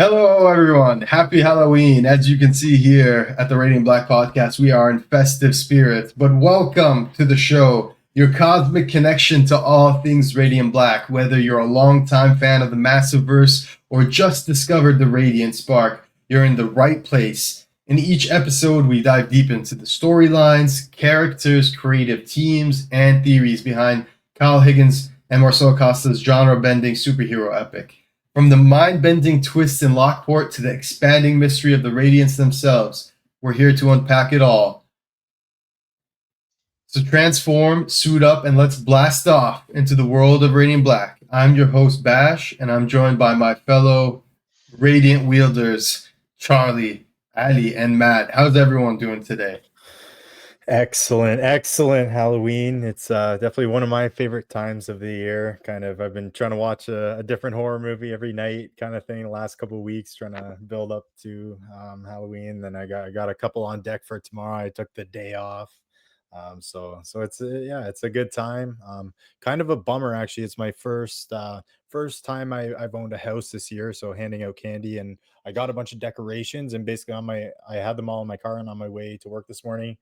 Hello, everyone. Happy Halloween. As you can see here at the Radiant Black podcast, we are in festive spirits. But welcome to the show, your cosmic connection to all things Radiant Black. Whether you're a longtime fan of the Massiveverse or just discovered the Radiant Spark, you're in the right place. In each episode, we dive deep into the storylines, characters, creative teams, and theories behind Kyle Higgins and Marcelo Costa's genre-bending superhero epic. From the mind-bending twists in Lockport to the expanding mystery of the Radiants themselves, we're here to unpack it all. So transform, suit up, and let's blast off into the world of Radiant Black. I'm your host, Bash, and I'm joined by my fellow Radiant wielders, Charlie, Ali, and Matt. How's everyone doing today? Excellent Halloween. It's definitely one of my favorite times of the year. I've been trying to watch a different horror movie every night, kind of thing. The last couple of weeks, trying to build up to Halloween. Then I got a couple on deck for tomorrow. I took the day off, so it's it's a good time. Kind of a bummer actually. It's my first time I've owned a house this year, so handing out candy, and I got a bunch of decorations, and basically I had them all in my car, and on my way to work this morning,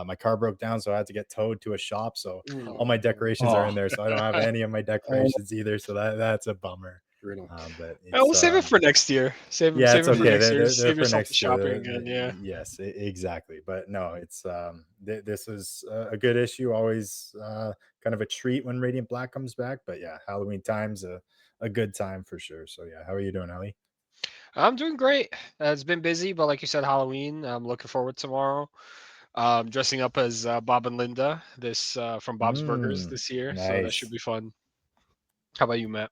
my car broke down, so I had to get towed to a shop. So all my decorations are in there, so I don't have any of my decorations either. So that's a bummer. But we'll save it for next year. Save it for next year. Save yourself the shopping again. Yeah. Yes, exactly. But no, it's this is a good issue. Always kind of a treat when Radiant Black comes back. But yeah, Halloween time's a good time for sure. So yeah, how are you doing, Ali? I'm doing great. It's been busy, but like you said, Halloween. I'm looking forward to tomorrow. Dressing up as Bob and Linda from Bob's Burgers this year. Nice. So that should be fun. How about you, Matt?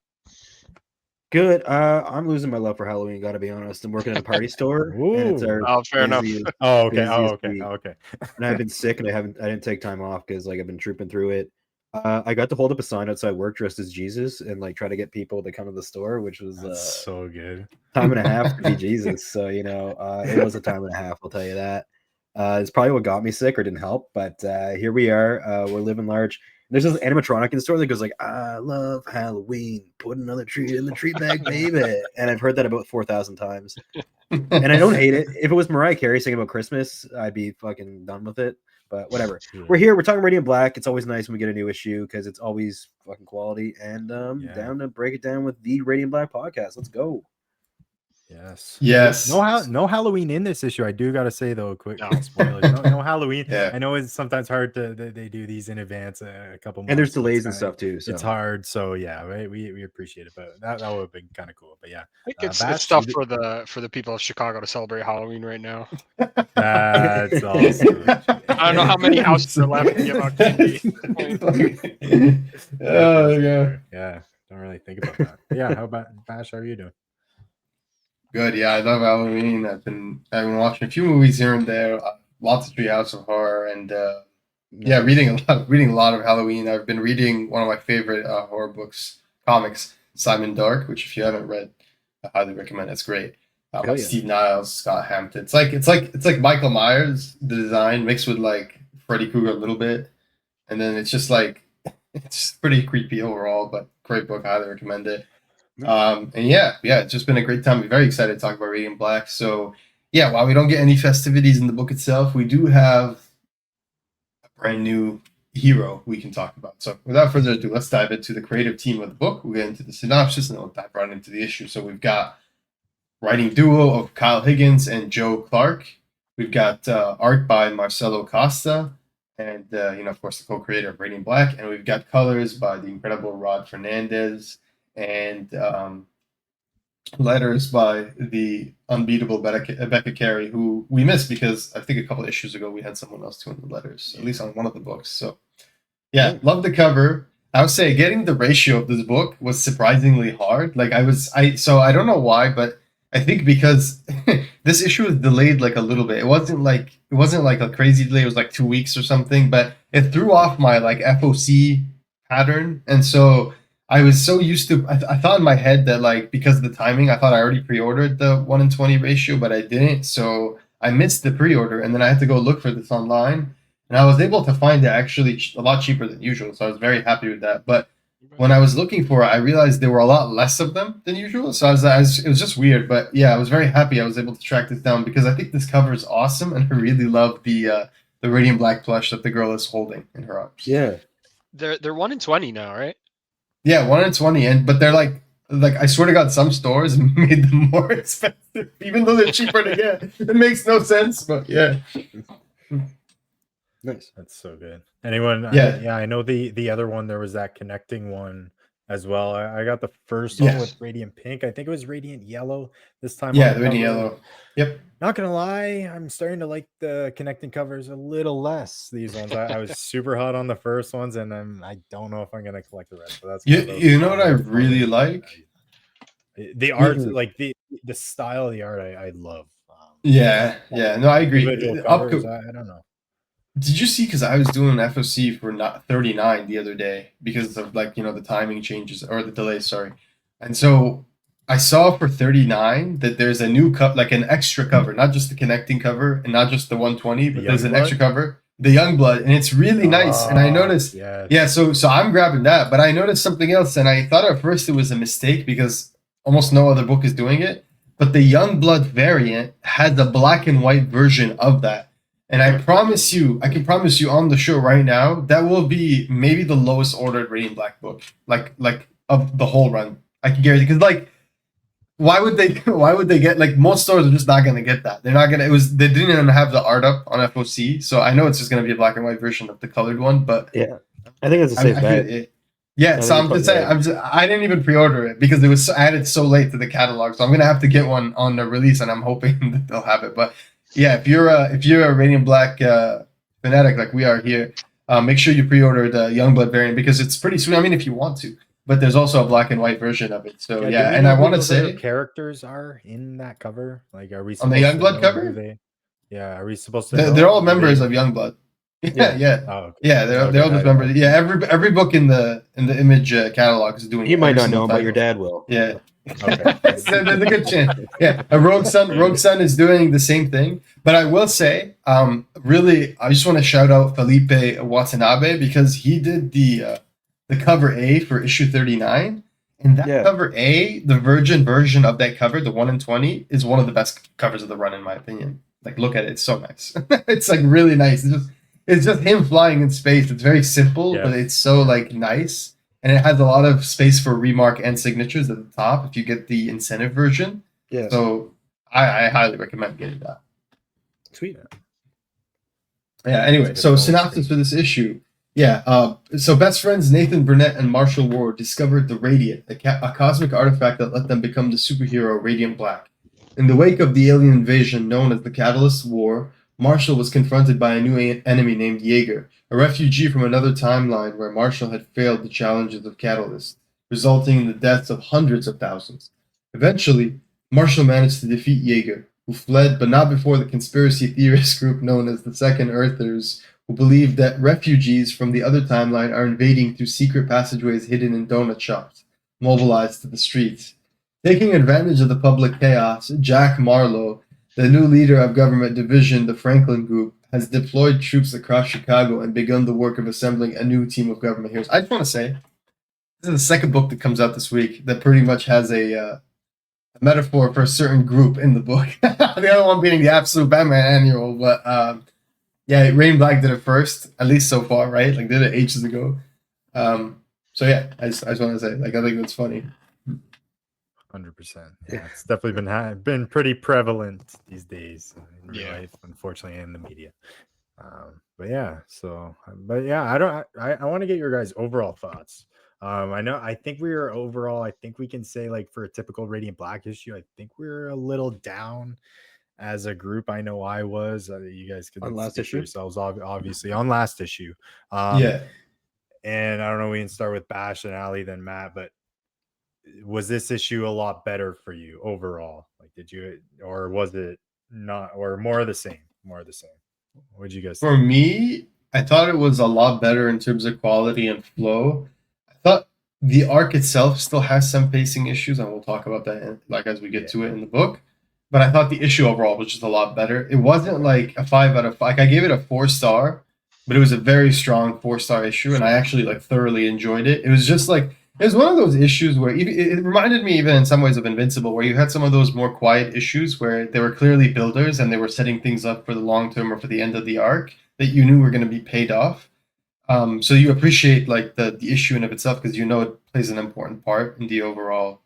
Good. I'm losing my love for Halloween, gotta be honest. I'm working at a party store. And it's our fair enough. Okay. And I've been sick and I didn't take time off because I've been trooping through it. I got to hold up a sign outside work dressed as Jesus and try to get people to come to the store, which was so good. Time and a half to be Jesus. So it was a time and a half, I'll tell you that. It's probably what got me sick or didn't help, but here we are. We're living large. There's this animatronic in the store that goes I love Halloween. Put another tree in the tree bag, baby. And I've heard that about 4,000 times. And I don't hate it. If it was Mariah Carey singing about Christmas, I'd be fucking done with it. But whatever. We're here. We're talking Radiant Black. It's always nice when we get a new issue because it's always fucking quality. And down to break it down with the Radiant Black podcast. Let's go. Yes. No Halloween in this issue. I do gotta say though, quick spoilers. No Halloween. Yeah. I know it's sometimes hard they do these in advance a couple months. And there's delays and stuff too. So it's hard. So yeah, right. We appreciate it, but that would have been kind of cool. But yeah, I think it's stuff for the people of Chicago to celebrate Halloween right now. That's awesome. I don't know how many houses are left to give out candy. Yeah. Don't really think about that. But yeah, how about Bash? How are you doing? Good, yeah, I love Halloween. I've been watching a few movies here and there, lots of Treehouse of Horror, and reading a lot of Halloween. I've been reading one of my favorite horror comics, Simon Dark, which if you haven't read, I highly recommend. It's great. Steve Niles, Scott Hampton. It's like Michael Myers, the design mixed with Freddy Krueger a little bit, and then it's just it's pretty creepy overall, but great book. I highly recommend it. It's just been a great time. We're very excited to talk about Radiant Black. So yeah, while we don't get any festivities in the book itself, we do have a brand new hero we can talk about. So without further ado, let's dive into the creative team of the book. We'll get into the synopsis and then we'll dive right into the issue. So we've got writing duo of Kyle Higgins and Joe Clark. We've got art by Marcelo Costa and of course the co-creator of Radiant Black, and we've got colors by the incredible Rod Fernandez and letters by the unbeatable Becca Carey, who we missed because I think a couple of issues ago we had someone else doing the letters, at least on one of the books. So yeah, love the cover. I would say getting the ratio of this book was surprisingly hard. So I don't know why, but I think because this issue was delayed a little bit. It wasn't like a crazy delay. It was 2 weeks or something, but it threw off my FOC pattern, and so I was so used to. I thought in my head that because of the timing, I thought I already pre-ordered the 1-in-20 ratio, but I didn't. So I missed the pre-order, and then I had to go look for this online, and I was able to find it actually a lot cheaper than usual. So I was very happy with that. But when I was looking for it, I realized there were a lot less of them than usual. So it was just weird. But yeah, I was very happy I was able to track this down because I think this cover is awesome, and I really love the radiant black plush that the girl is holding in her arms. Yeah. They're 1 in 20 now, right? Yeah, 1 in 20, but they're like I swear to God, some stores made them more expensive, even though they're cheaper to get. It makes no sense, but yeah. Nice. That's so good. Anyone? Yeah. I know the other one. There was that connecting one as well. I got the first one Yes. with radiant pink. I think it was radiant yellow this time. Yeah, on the the radiant cover. yellow. Yep. Not gonna lie, I'm starting to like the connecting covers a little less. These ones, I was super hot on the first ones, and I don't know if I'm gonna collect the rest. But that's You know what I really like? The art, Mhm. like the style of the art, I love. Yeah, no, I agree. Individual covers, I don't know. Did you see? Because I was doing FOC for not 39 the other day because of the timing changes or the delay. Sorry, and so I saw for 39 that there's a new like an extra cover, not just the connecting cover and not just the 120, but there's an extra cover, the Youngblood, and it's really nice. And I noticed, yeah, so I'm grabbing that, but I noticed something else, and I thought at first it was a mistake because almost no other book is doing it. But the Youngblood variant had the black and white version of that. And I can promise you on the show right now, that will be maybe the lowest ordered Radiant Black book, like of the whole run. I can guarantee, because why would they get, like, most stores are just not gonna get that. They're not gonna. They didn't even have the art up on FOC, so I know it's just gonna be a black and white version of the colored one. But yeah, I think it's a safe bet. Yeah, so I'm just saying, I didn't even pre-order it because it was added so late to the catalog. So I'm gonna have to get one on the release, and I'm hoping that they'll have it. But yeah, if you're a Radiant Black fanatic like we are here, make sure you pre-order the Youngblood variant because it's pretty sweet. I mean, if you want to, but there's also a black and white version of it. So yeah, and I want to say characters are in that cover. Like, are we on the Youngblood cover? Are we supposed to? They're all members of Youngblood. Yeah. Oh, okay. Yeah, they're all just members. Yeah, every book in the image catalog is doing. You might not know, but your dad will. Yeah. Okay. There's a good chance. Yeah, Rogue Sun is doing the same thing. But I will say, really, I just want to shout out Felipe Watanabe because he did the cover A for issue 39, and that cover A, the Virgin version of that cover, the 1 in 20, is one of the best covers of the run in my opinion. Like, look at it; it's so nice. It's like really nice. It's just him flying in space. It's very simple, but it's so like nice. And it has a lot of space for remark and signatures at the top if you get the incentive version. Yeah. So I highly recommend getting that. Sweet. Yeah, anyway, so synopsis for this issue. Yeah, so best friends Nathan Burnett and Marshall Ward discovered the Radiant, a cosmic artifact that let them become the superhero Radiant Black. In the wake of the alien invasion known as the Catalyst War, Marshall was confronted by a new enemy named Jaeger, a refugee from another timeline where Marshall had failed the challenges of Catalyst, resulting in the deaths of hundreds of thousands. Eventually, Marshall managed to defeat Jaeger, who fled, but not before the conspiracy theorist group known as the Second Earthers, who believe that refugees from the other timeline are invading through secret passageways hidden in donut shops, mobilized to the streets. Taking advantage of the public chaos, Jack Marlowe, the new leader of government division, the Franklin Group, has deployed troops across Chicago and begun the work of assembling a new team of government heroes. I just want to say, this is the second book that comes out this week that pretty much has a metaphor for a certain group in the book. The other one being the Absolute Batman Annual, but yeah, Rain Black did it first, at least so far, right? Like, did it ages ago. So yeah, I just want to say, like, I think that's funny. 100%. Yeah, it's definitely been pretty prevalent these days in real life, unfortunately, in the media. But yeah, I want to get your guys' overall thoughts. I think we can say, like, for a typical Radiant Black issue, I think we're a little down as a group. I know I was. You guys could on last issue yourselves, obviously on last issue. Yeah, and I don't know. We can start with Bash and Ali, then Matt. But was this issue a lot better for you overall? Like, or was it not, or more of the same? More of the same. What did you guys think? For me, I thought it was a lot better in terms of quality and flow. I thought the arc itself still has some pacing issues, and we'll talk about that as we get to it in the book. But I thought the issue overall was just a lot better. It wasn't like a 5 out of 5. Like, I gave it a 4-star, but it was a very strong 4-star issue, and I actually thoroughly enjoyed it. It was just like It was one of those issues where it reminded me even in some ways of Invincible, where you had some of those more quiet issues where they were clearly builders and they were setting things up for the long term or for the end of the arc that you knew were going to be paid off. So you appreciate like the issue in of itself because you know it plays an important part in the overall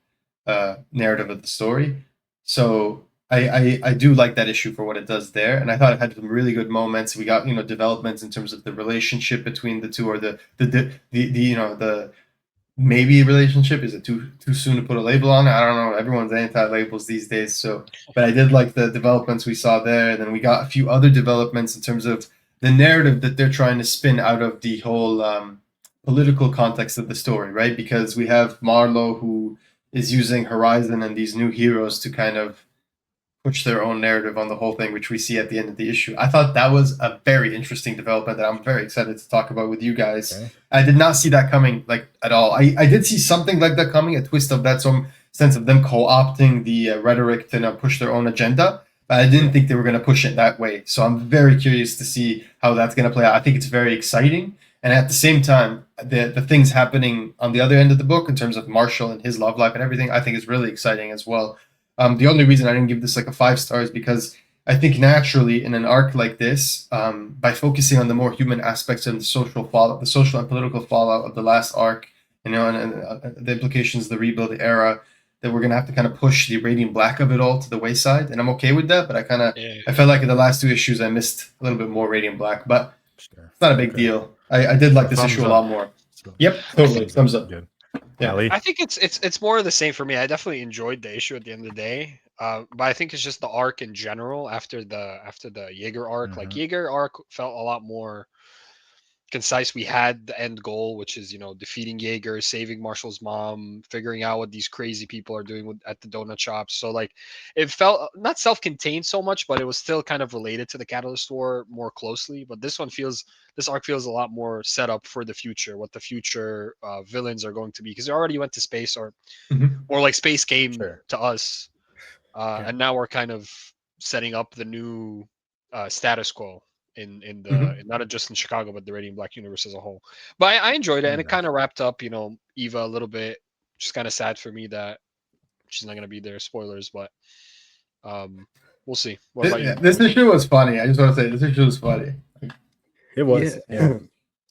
narrative of the story. So I do like that issue for what it does there, and I thought it had some really good moments. We got developments in terms of the relationship between the two, or the maybe relationship. Is it too soon to put a label on it? I don't know. Everyone's anti labels these days. So, but I did like the developments we saw there. And then we got a few other developments in terms of the narrative that they're trying to spin out of the whole political context of the story, right? Because we have Marlowe who is using Horizon and these new heroes to kind of push their own narrative on the whole thing, which we see at the end of the issue. I thought that was a very interesting development that I'm very excited to talk about with you guys. Okay. I did not see that coming like at all. I did see something like that coming, a twist of that, some sense of them co-opting the rhetoric to now push their own agenda. But I didn't think they were going to push it that way. So I'm very curious to see how that's going to play out. I think it's very exciting. And at the same time, the things happening on the other end of the book in terms of Marshall and his love life and everything, I think is really exciting as well. The only reason I didn't give this like a 5 star is because I think naturally in an arc like this, by focusing on the more human aspects and the social fallout, the social and political fallout of the last arc, and the implications of the rebuild era, that we're gonna have to kind of push the radiant black of it all to the wayside, and I'm okay with that. But I felt like in the last 2 issues I missed a little bit more radiant black, but Sure. it's not a big deal. I did like this Thumbs issue a up. lot more. So, Yep, totally. Thumbs up. good. Yeah. Ali? I think it's more of the same for me. I definitely enjoyed the issue at the end of the day. But I think it's just the arc in general after the Jaeger arc. Like Mhm. Jaeger arc felt a lot more concise. We had the end goal, which is defeating Jaeger, saving Marshall's mom, figuring out what these crazy people are doing at the donut shops. So like, it felt not self-contained so much, but it was still kind of related to the Catalyst War more closely. But this arc feels a lot more set up for the future, what the future villains are going to be, because they already went to space, or Mhm. more like space came Sure. to us, Okay. and now we're kind of setting up the new status quo in Mhm. not just in Chicago, but the Radiant Black universe as a whole. But I enjoyed it, and it kind of wrapped up, Eva a little bit. Just kind of sad for me that she's not gonna be there. Spoilers, but we'll see. What about you? This issue was funny. I just want to say this issue was funny. It was. Yeah.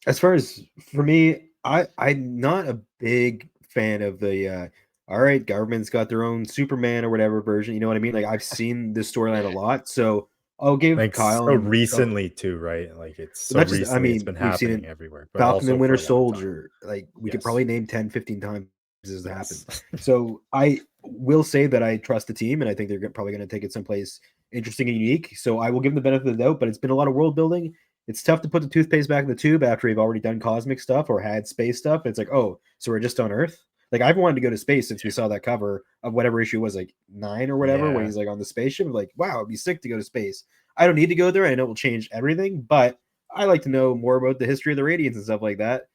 As far as for me, I'm not a big fan of the all right, government's got their own Superman or whatever version. You know what I mean? Like I've seen this storyline a lot, so I'll give Like Kyle so and recently too, right? Like it's so not just I recently it's mean been we've seen happening it everywhere, but Falcon also and for Winter a long time. Soldier. Like we could Yes. probably name 10, 15 times this has happened. Yes. So I will say that I trust the team, and I think they're probably going to take it someplace interesting and unique. So I will give them the benefit of the doubt, but it's been a lot of world building. It's tough to put the toothpaste back in the tube after you've already done cosmic stuff or had space stuff. It's like, oh, so we're just on Earth. Like I've wanted to go to space since we saw that cover of whatever issue was, like 9 or whatever, when Yeah. he's like on the spaceship. Like, wow, it'd be sick to go to space. I don't need to go there. I know it will change everything, but I like to know more about the history of the Radiants and stuff like that.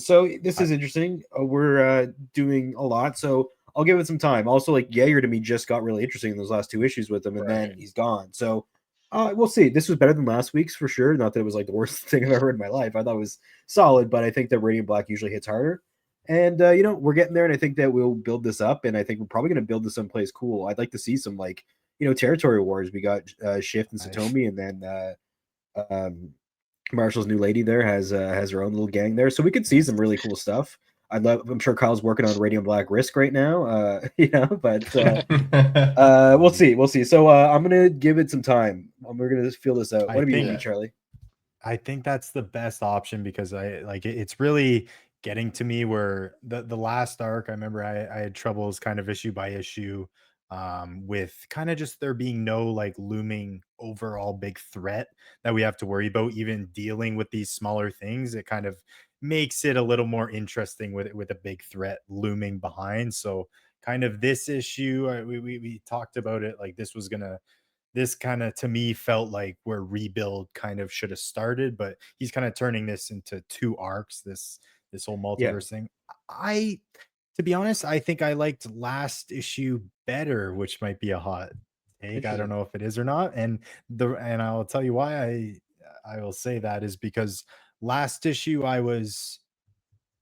So this is interesting. We're doing a lot, so I'll give it some time. Also, like Jaeger to me just got really interesting in those last 2 issues with him, and then Right. he's gone. So we'll see. This was better than last week's for sure. Not that it was like the worst thing I've ever heard in my life. I thought it was solid, but I think that Radiant Black usually hits harder. And we're getting there, and I think that we'll build this up, and I think we're probably going to build this someplace cool. I'd like to see some like territory wars. We got Shift and Nice. Satomi, and then Marshall's new lady there has her own little gang there, so we could see some really cool stuff. I'm sure Kyle's working on Radiant Black Risk right now, but we'll see. So I'm gonna give it some time. We're gonna feel this out. I What about think- you, Charlie? I think that's the best option because it's really getting to me where the last arc, I remember I had troubles kind of issue by issue with kind of just there being no like looming overall big threat that we have to worry about, even dealing with these smaller things. It kind of makes it a little more interesting with a big threat looming behind. So kind of this issue, we talked about it, like this kind of to me felt like where rebuild kind of should have started, but he's kind of turning this into 2 arcs, this whole Yeah. multiverse thing. I To be honest, I think I liked last issue better, which might be a hot take. I Interesting. don't know if it is or not. And I'll tell you why I will say that is because last issue I was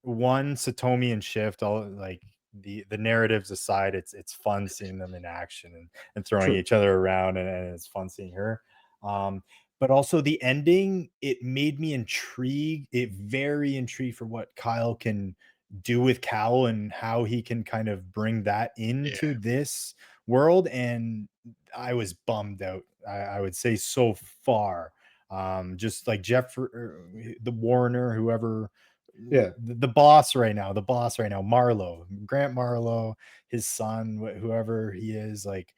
one, Satomi and Shift, all like the narratives aside, it's fun seeing them in action and throwing True. each other around, and it's fun seeing her. But also the ending, it made me intrigued, it very intrigued for what Kyle can do with Cal and how he can kind of bring that into this world. And I was bummed out, I would say, so far. Just like Jeff, the Warner, whoever, Yeah. the boss right now, Marlowe, Grant Marlowe, his son, whoever he is, like,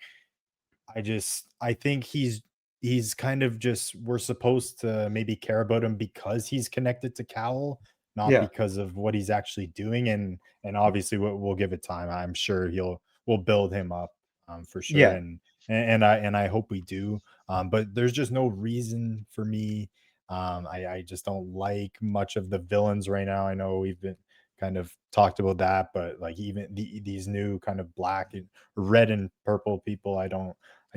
I think he's kind of just, we're supposed to maybe care about him because he's connected to Cowl, not Yeah. because of what he's actually doing. And obviously we'll give it time. I'm sure we'll build him up, for sure. Yeah. And I hope we do. But there's just no reason for me. I just don't like much of the villains right now. I know we've been kind of talked about that, but like even these new kind of black and red and purple people, I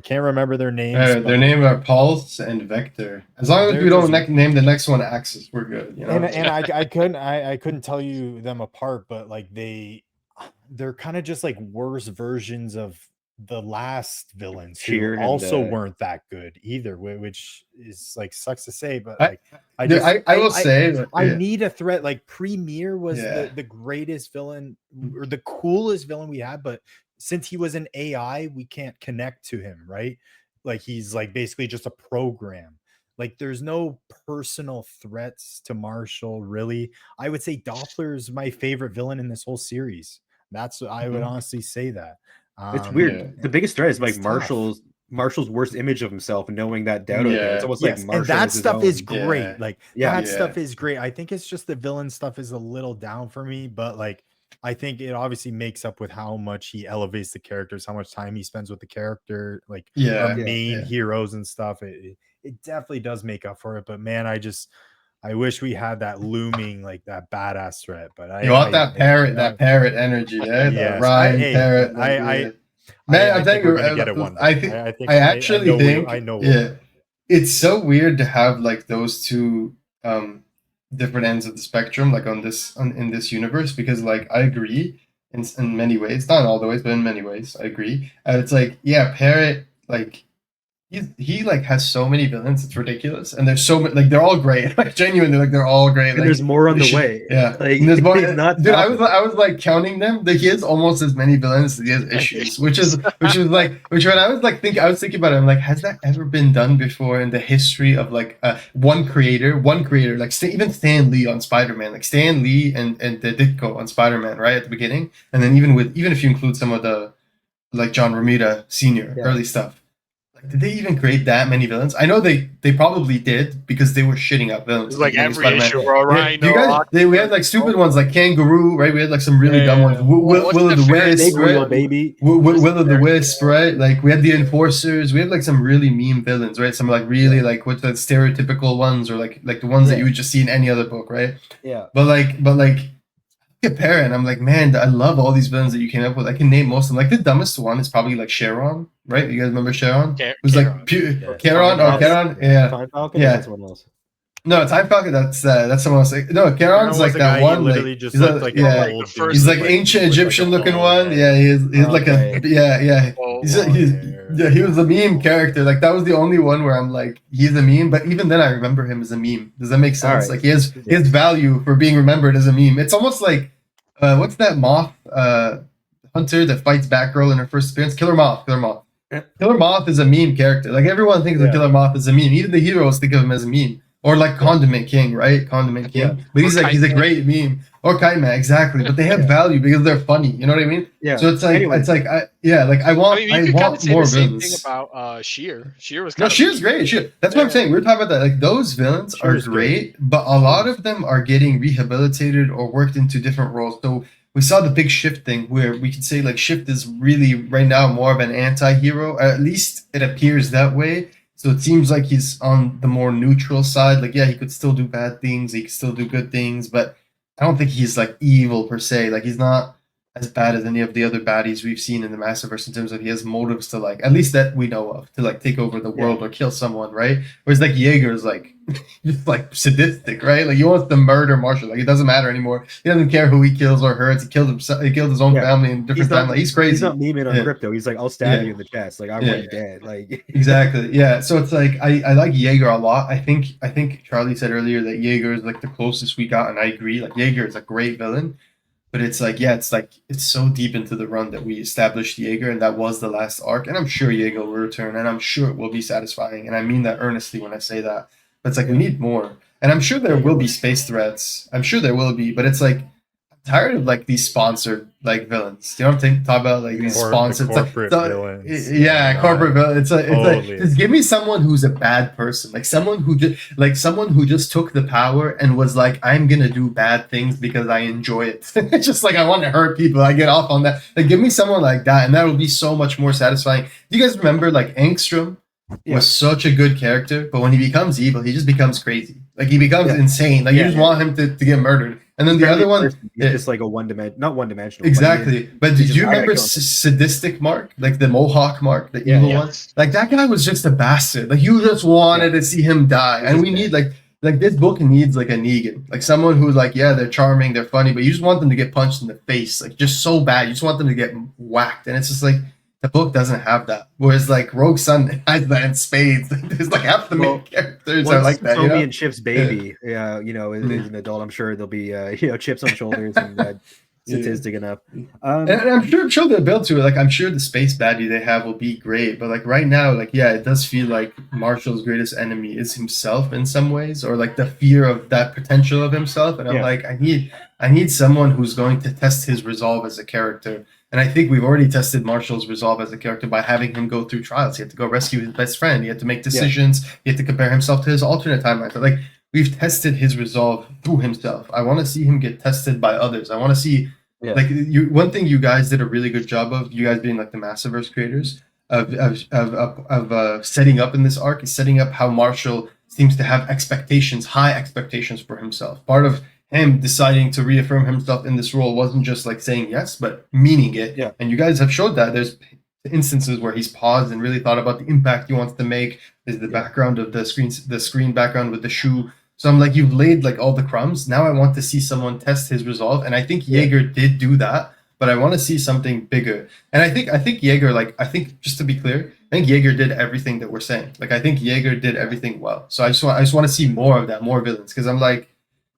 can't remember their names. Their But name are Pulse and Vector. As long as they're we don't just, name the next one Axis, we're good. You know. and I couldn't tell you them apart, but like they're kind of just like worse versions of the last villains who Sheeran and, also weren't that good either, which is like sucks to say, but I- like I just I will say that, I yeah. need a threat. Like Premier was Yeah. the greatest villain or the coolest villain we had, but since he was an AI, we can't connect to him, right? Like he's like basically just a program. Like there's no personal threats to Marshall, really. I would say Doppler's my favorite villain in this whole series. That's I would Mhm. honestly say that. It's weird. Yeah. The biggest threat is like It's tough. Marshall's worst image of himself, and knowing that doubt out there. It's Yeah. almost Yes, like Marshall and that is his stuff is own- great. Yeah. Like Yeah. that Yeah. stuff is great. I think it's just the villain stuff is a little down for me, but like I think it obviously makes up with how much he elevates the characters, how much time he spends with the character, like Yeah. our Yeah. main Yeah. heroes and stuff. It definitely does make up for it. But man, I wish we had that looming, like that badass threat. But You want that parrot energy, eh? Yes, That Ryan hey, parrot. Man, I'm I telling think we're you, gonna get it one day. I think I actually know think, I know. yeah, it's so weird to have like those two different ends of the spectrum, like in this universe, because like I agree in many ways, not in all the ways, but in many ways, I agree. It's like, yeah, Parrot, like he like has so many villains, it's ridiculous, and there's so many, like they're all great, like genuinely, like they're all great. And Like there's more on the way. yeah, Like, and there's more. he's not Dude, I stopping. was like counting them. Like he has almost as many villains as he has issues, which was like when I was like thinking about it, I'm like, has that ever been done before in the history of like one creator, like even Stan Lee on Spider-Man, like Stan Lee and Ditko on Spider-Man, right at the beginning, and then even if you include some of the like John Romita Sr. Yeah. early stuff. Like, did they even create that many villains? I know they probably did because they were shitting out villains. It's like in every Spider-Man. issue, bro. Rhino. Do you guys? We had like stupid ones like Kangaroo, right? We had like some really dumb ones. Will What's of the the Ferris Wisp, wheel, right? baby. Will of the Wisp, right? Like we had the Enforcers. We had like some really meme villains, right? Some like really like what's the stereotypical ones, or like the ones that you would just see in any other book, right? Yeah. But like compare it, and I'm like, man, I love all these villains that you came up with. I can name most of them. Like the dumbest one is probably like Sharon, right? You guys remember Sharon? Who's like Charon or Charon? Yeah. Time Falcon. Yeah. Or that's someone else. No, Time Falcon. That's someone else. No, Charon's like that one. Literally Like, just he's looked like yeah, an old dude. he's like ancient Egyptian looking one. Yeah, he's like a he was a meme character. Like that was the only one where I'm like, he's a meme. But even then, I remember him as a meme. Does that make sense? Right. Like he has value for being remembered as a meme. It's almost like what's that moth hunter that fights Batgirl in her first appearance? Killer Moth. Killer Moth is a meme character. Like everyone thinks of Killer Moth as a meme. Even the heroes think of him as a meme. Or like Condiment King, right? Condiment King. Yeah. But he's a great meme. Or Kite Man, exactly. But they have value because they're funny. You know what I mean? Yeah. So it's like Anyway. I want you could want say more the same villains. thing about Sheer. Sheer was No, kind of Sheer's great. That's what I'm saying. We're talking about that. Like those villains are Sheer's great, but a lot of them are getting rehabilitated or worked into different roles. So we saw the big Shift thing where we could say like Shift is really right now more of an anti-hero. At least it appears that way. So it seems like he's on the more neutral side. Like, yeah, he could still do bad things. He could still do good things, but I don't think he's like evil per se. Like he's not as bad as any of the other baddies we've seen in the Massiveverse in terms of he has motives to like, at least that we know of, to like take over the world or kill someone, right? Whereas like Jaeger is like just like sadistic, right? Like he wants to murder Marshall. Like it doesn't matter anymore. He doesn't care who he kills or hurts. He killed himself. He killed his own family in different timelines. He's crazy. He's not memeing on crypto. He's like, I'll stab you in the chest. Like I want you dead. Like exactly. Yeah. So it's like I like Jaeger a lot. I think Charlie said earlier that Jaeger is like the closest we got, and I agree. Like Jaeger is a great villain. But it's like, yeah, it's so deep into the run that we established Jaeger, and that was the last arc. And I'm sure Jaeger will return, and I'm sure it will be satisfying. And I mean that earnestly when I say that. But it's like we need more. And I'm sure there will be space threats. I'm sure there will be, but it's like I'm tired of like these sponsored like villains. You know what I'm talking about? Like these sponsored corporate villains. Yeah, corporate villains. It's Totally. like just give me someone who's a bad person, like someone who just took the power and was like, I'm gonna do bad things because I enjoy it. It's just like I want to hurt people. I get off on that. Like give me someone like that, and that will be so much more satisfying. Do you guys remember like Angstrom? Was such a good character, but when he becomes evil, he just becomes crazy. Like he becomes insane. Like you just want him to get murdered. And then the other one, it's just like a not one dimensional. Exactly. But did you remember Sadistic Mark, like the Mohawk Mark, the evil one? Like that guy was just a bastard. Like you just wanted to see him die. And we need like this book needs like a Negan, like someone who's like, yeah, they're charming, they're funny, but you just want them to get punched in the face, like just so bad. You just want them to get whacked, and it's just like. The book doesn't have that. Whereas like Rogue Sun has that in spades. There's like half the main characters are like that. Toby and Chip's baby, is an adult. I'm sure there'll be chips on shoulders and statistic enough. And I'm sure they'll build to it. Like I'm sure the space baddie they have will be great. But like right now, like yeah, it does feel like Marshall's greatest enemy is himself in some ways, or like the fear of that potential of himself. And I'm like, I need someone who's going to test his resolve as a character. And I think we've already tested Marshall's resolve as a character by having him go through trials. He had to go rescue his best friend. He had to make decisions. He had to compare himself to his alternate timeline. So, like we've tested his resolve through himself. I want to see him get tested by others. I want to see like one thing you guys did a really good job of. You guys being like the Massiveverse creators of setting up in this arc is setting up how Marshall seems to have high expectations for himself. Part of him deciding to reaffirm himself in this role wasn't just like saying yes, but meaning it. Yeah. And you guys have showed that. There's instances where he's paused and really thought about the impact he wants to make. There's the background of the screen background with the shoe. So I'm like, you've laid like all the crumbs. Now I want to see someone test his resolve. And I think Jaeger did do that, but I want to see something bigger. And I think Jaeger, I think just to be clear, I think Jaeger did everything that we're saying. Like I think Jaeger did everything well. So I just want to see more of that, more villains. Because I'm like,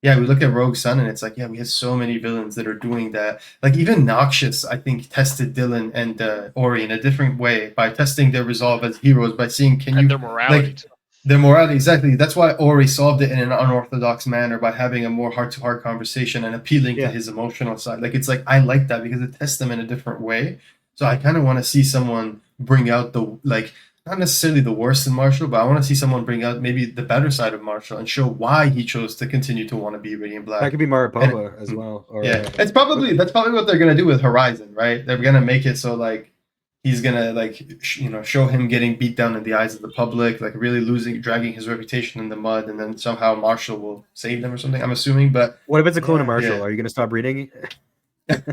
yeah, we look at Rogue Sun and it's like, yeah, we have so many villains that are doing that. Like even Noxious, I think, tested Dylan and Ori in a different way by testing their resolve as heroes, by seeing their morality. Like, their morality, exactly. That's why Ori solved it in an unorthodox manner by having a more heart-to-heart conversation and appealing to his emotional side. Like it's like I like that because it tests them in a different way. So I kind of want to see someone bring out the not necessarily the worst in Marshall, but I want to see someone bring out maybe the better side of Marshall and show why he chose to continue to want to be Radiant Black. That could be Mariposa as well. Or, that's probably what they're gonna do with Horizon, right? They're gonna make it so like he's gonna show him getting beat down in the eyes of the public, like really dragging his reputation in the mud, and then somehow Marshall will save them or something. I'm assuming, but what if it's a clone of Marshall? Are you gonna stop reading?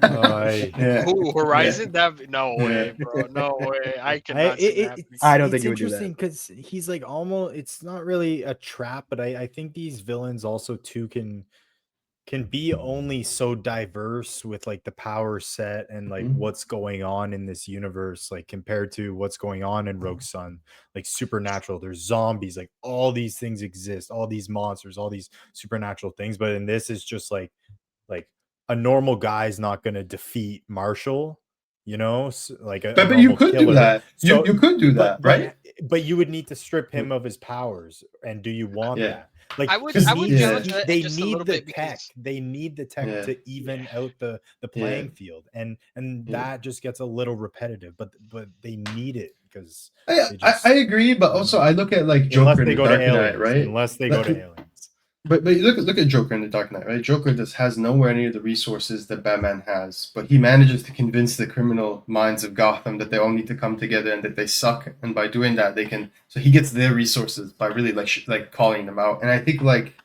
Horizon? No way, bro. No way. I cannot. I don't think you would do that. It's interesting because he's like almost. It's not really a trap, but I think these villains also too can be only so diverse with like the power set and like what's going on in this universe, like compared to what's going on in Rogue Sun, like supernatural. There's zombies, like all these things exist, all these monsters, all these supernatural things. But in this, it's just like a normal guy's not going to defeat Marshall, but you could do that. You could do that, right? But you would need to strip him of his powers. And do you want that? Like I would challenge they just need a little the bit tech. They need the tech to even out the playing field, and that just gets a little repetitive. But they need it because I agree. But also I look at like Joker in the Dark Knight, right? Unless they go to aliens. But look at Joker in the Dark Knight, right? Joker just has nowhere near the resources that Batman has, but he manages to convince the criminal minds of Gotham that they all need to come together and that they suck, and by doing that they can. So he gets their resources by really like calling them out, and I think like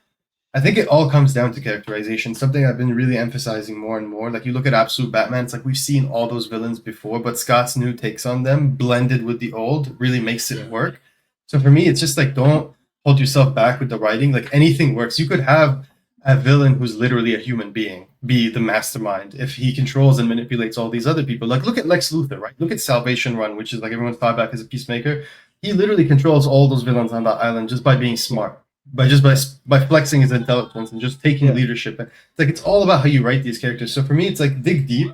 I think it all comes down to characterization. Something I've been really emphasizing more and more. Like you look at Absolute Batman, it's like we've seen all those villains before, but Scott's new takes on them, blended with the old, really makes it work. So for me, it's just like don't hold yourself back with the writing. Like anything works. You could have a villain who's literally a human being be the mastermind if he controls and manipulates all these other people. Like look at Lex Luthor, right? Look at Salvation Run, which is like everyone's thought back as a peacemaker. He literally controls all those villains on that island just by being smart, by flexing his intelligence and just taking leadership. It's like it's all about how you write these characters. So for me, it's like dig deep,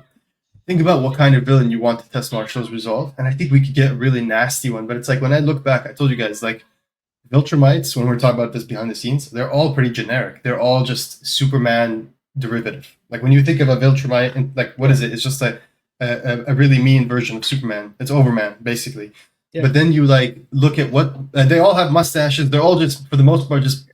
think about what kind of villain you want to test Marshall's resolve, and I think we could get a really nasty one. But it's like when I look back, I told you guys like Viltrumites, when we're talking about this behind the scenes, they're all pretty generic. They're all just Superman derivative. Like when you think of a Viltrumite, and like what is it? It's just like a really mean version of Superman. It's Overman basically. Yeah. But then you like look at what they all have mustaches. They're all just for the most part just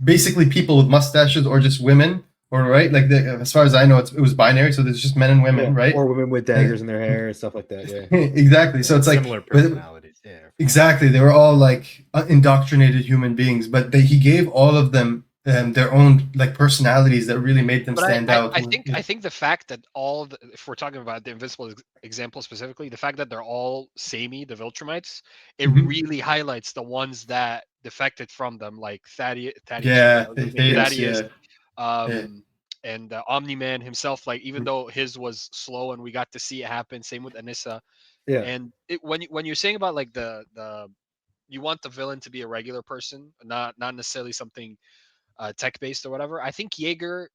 basically people with mustaches or just women. Or right, like as far as I know, it was binary, so there's just men and women, right? Or women with daggers in their hair and stuff like that. Yeah, exactly. So it's similar like personalities. Yeah, exactly. They were all like indoctrinated human beings, but he gave all of them their own like personalities that really made them stand out. I think the fact that if we're talking about the Invincible example specifically, the fact that they're all samey, the Viltrumites, it really highlights the ones that defected from them, like Thaddeus. And Omni-Man himself, like even though his was slow and we got to see it happen, same with Anissa. Yeah. And when you're saying about like the you want the villain to be a regular person, not necessarily something tech based or whatever. I think Jaeger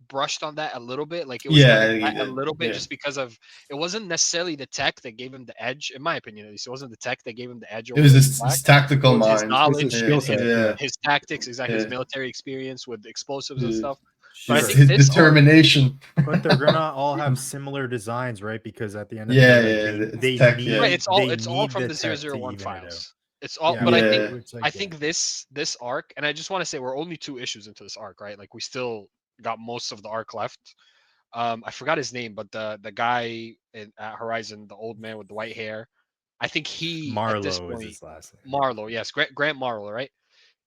brushed on that a little bit, like it was a little bit just because of it wasn't necessarily the tech that gave him the edge, in my opinion at least. It wasn't the tech that gave him the edge. It was his tactical mind, his knowledge, his tactics, his Yeah. military experience with explosives Yeah. and stuff. But I His, think his this determination. But they're gonna all have similar designs, right? Because at the end of Yeah, the day, yeah, they, it's they tech, need, yeah. Right, it's all need from the tech to 001 even it out. files. It's all, Yeah, but Yeah. it's like, I think this arc, and I just want to say we're only 2 issues into this arc, right? Like we still got most of the arc left. I forgot his name, but the guy at Horizon, the old man with the white hair, I think he at this Marlowe is point, his last name. Marlowe, yes, Grant Marlowe, right?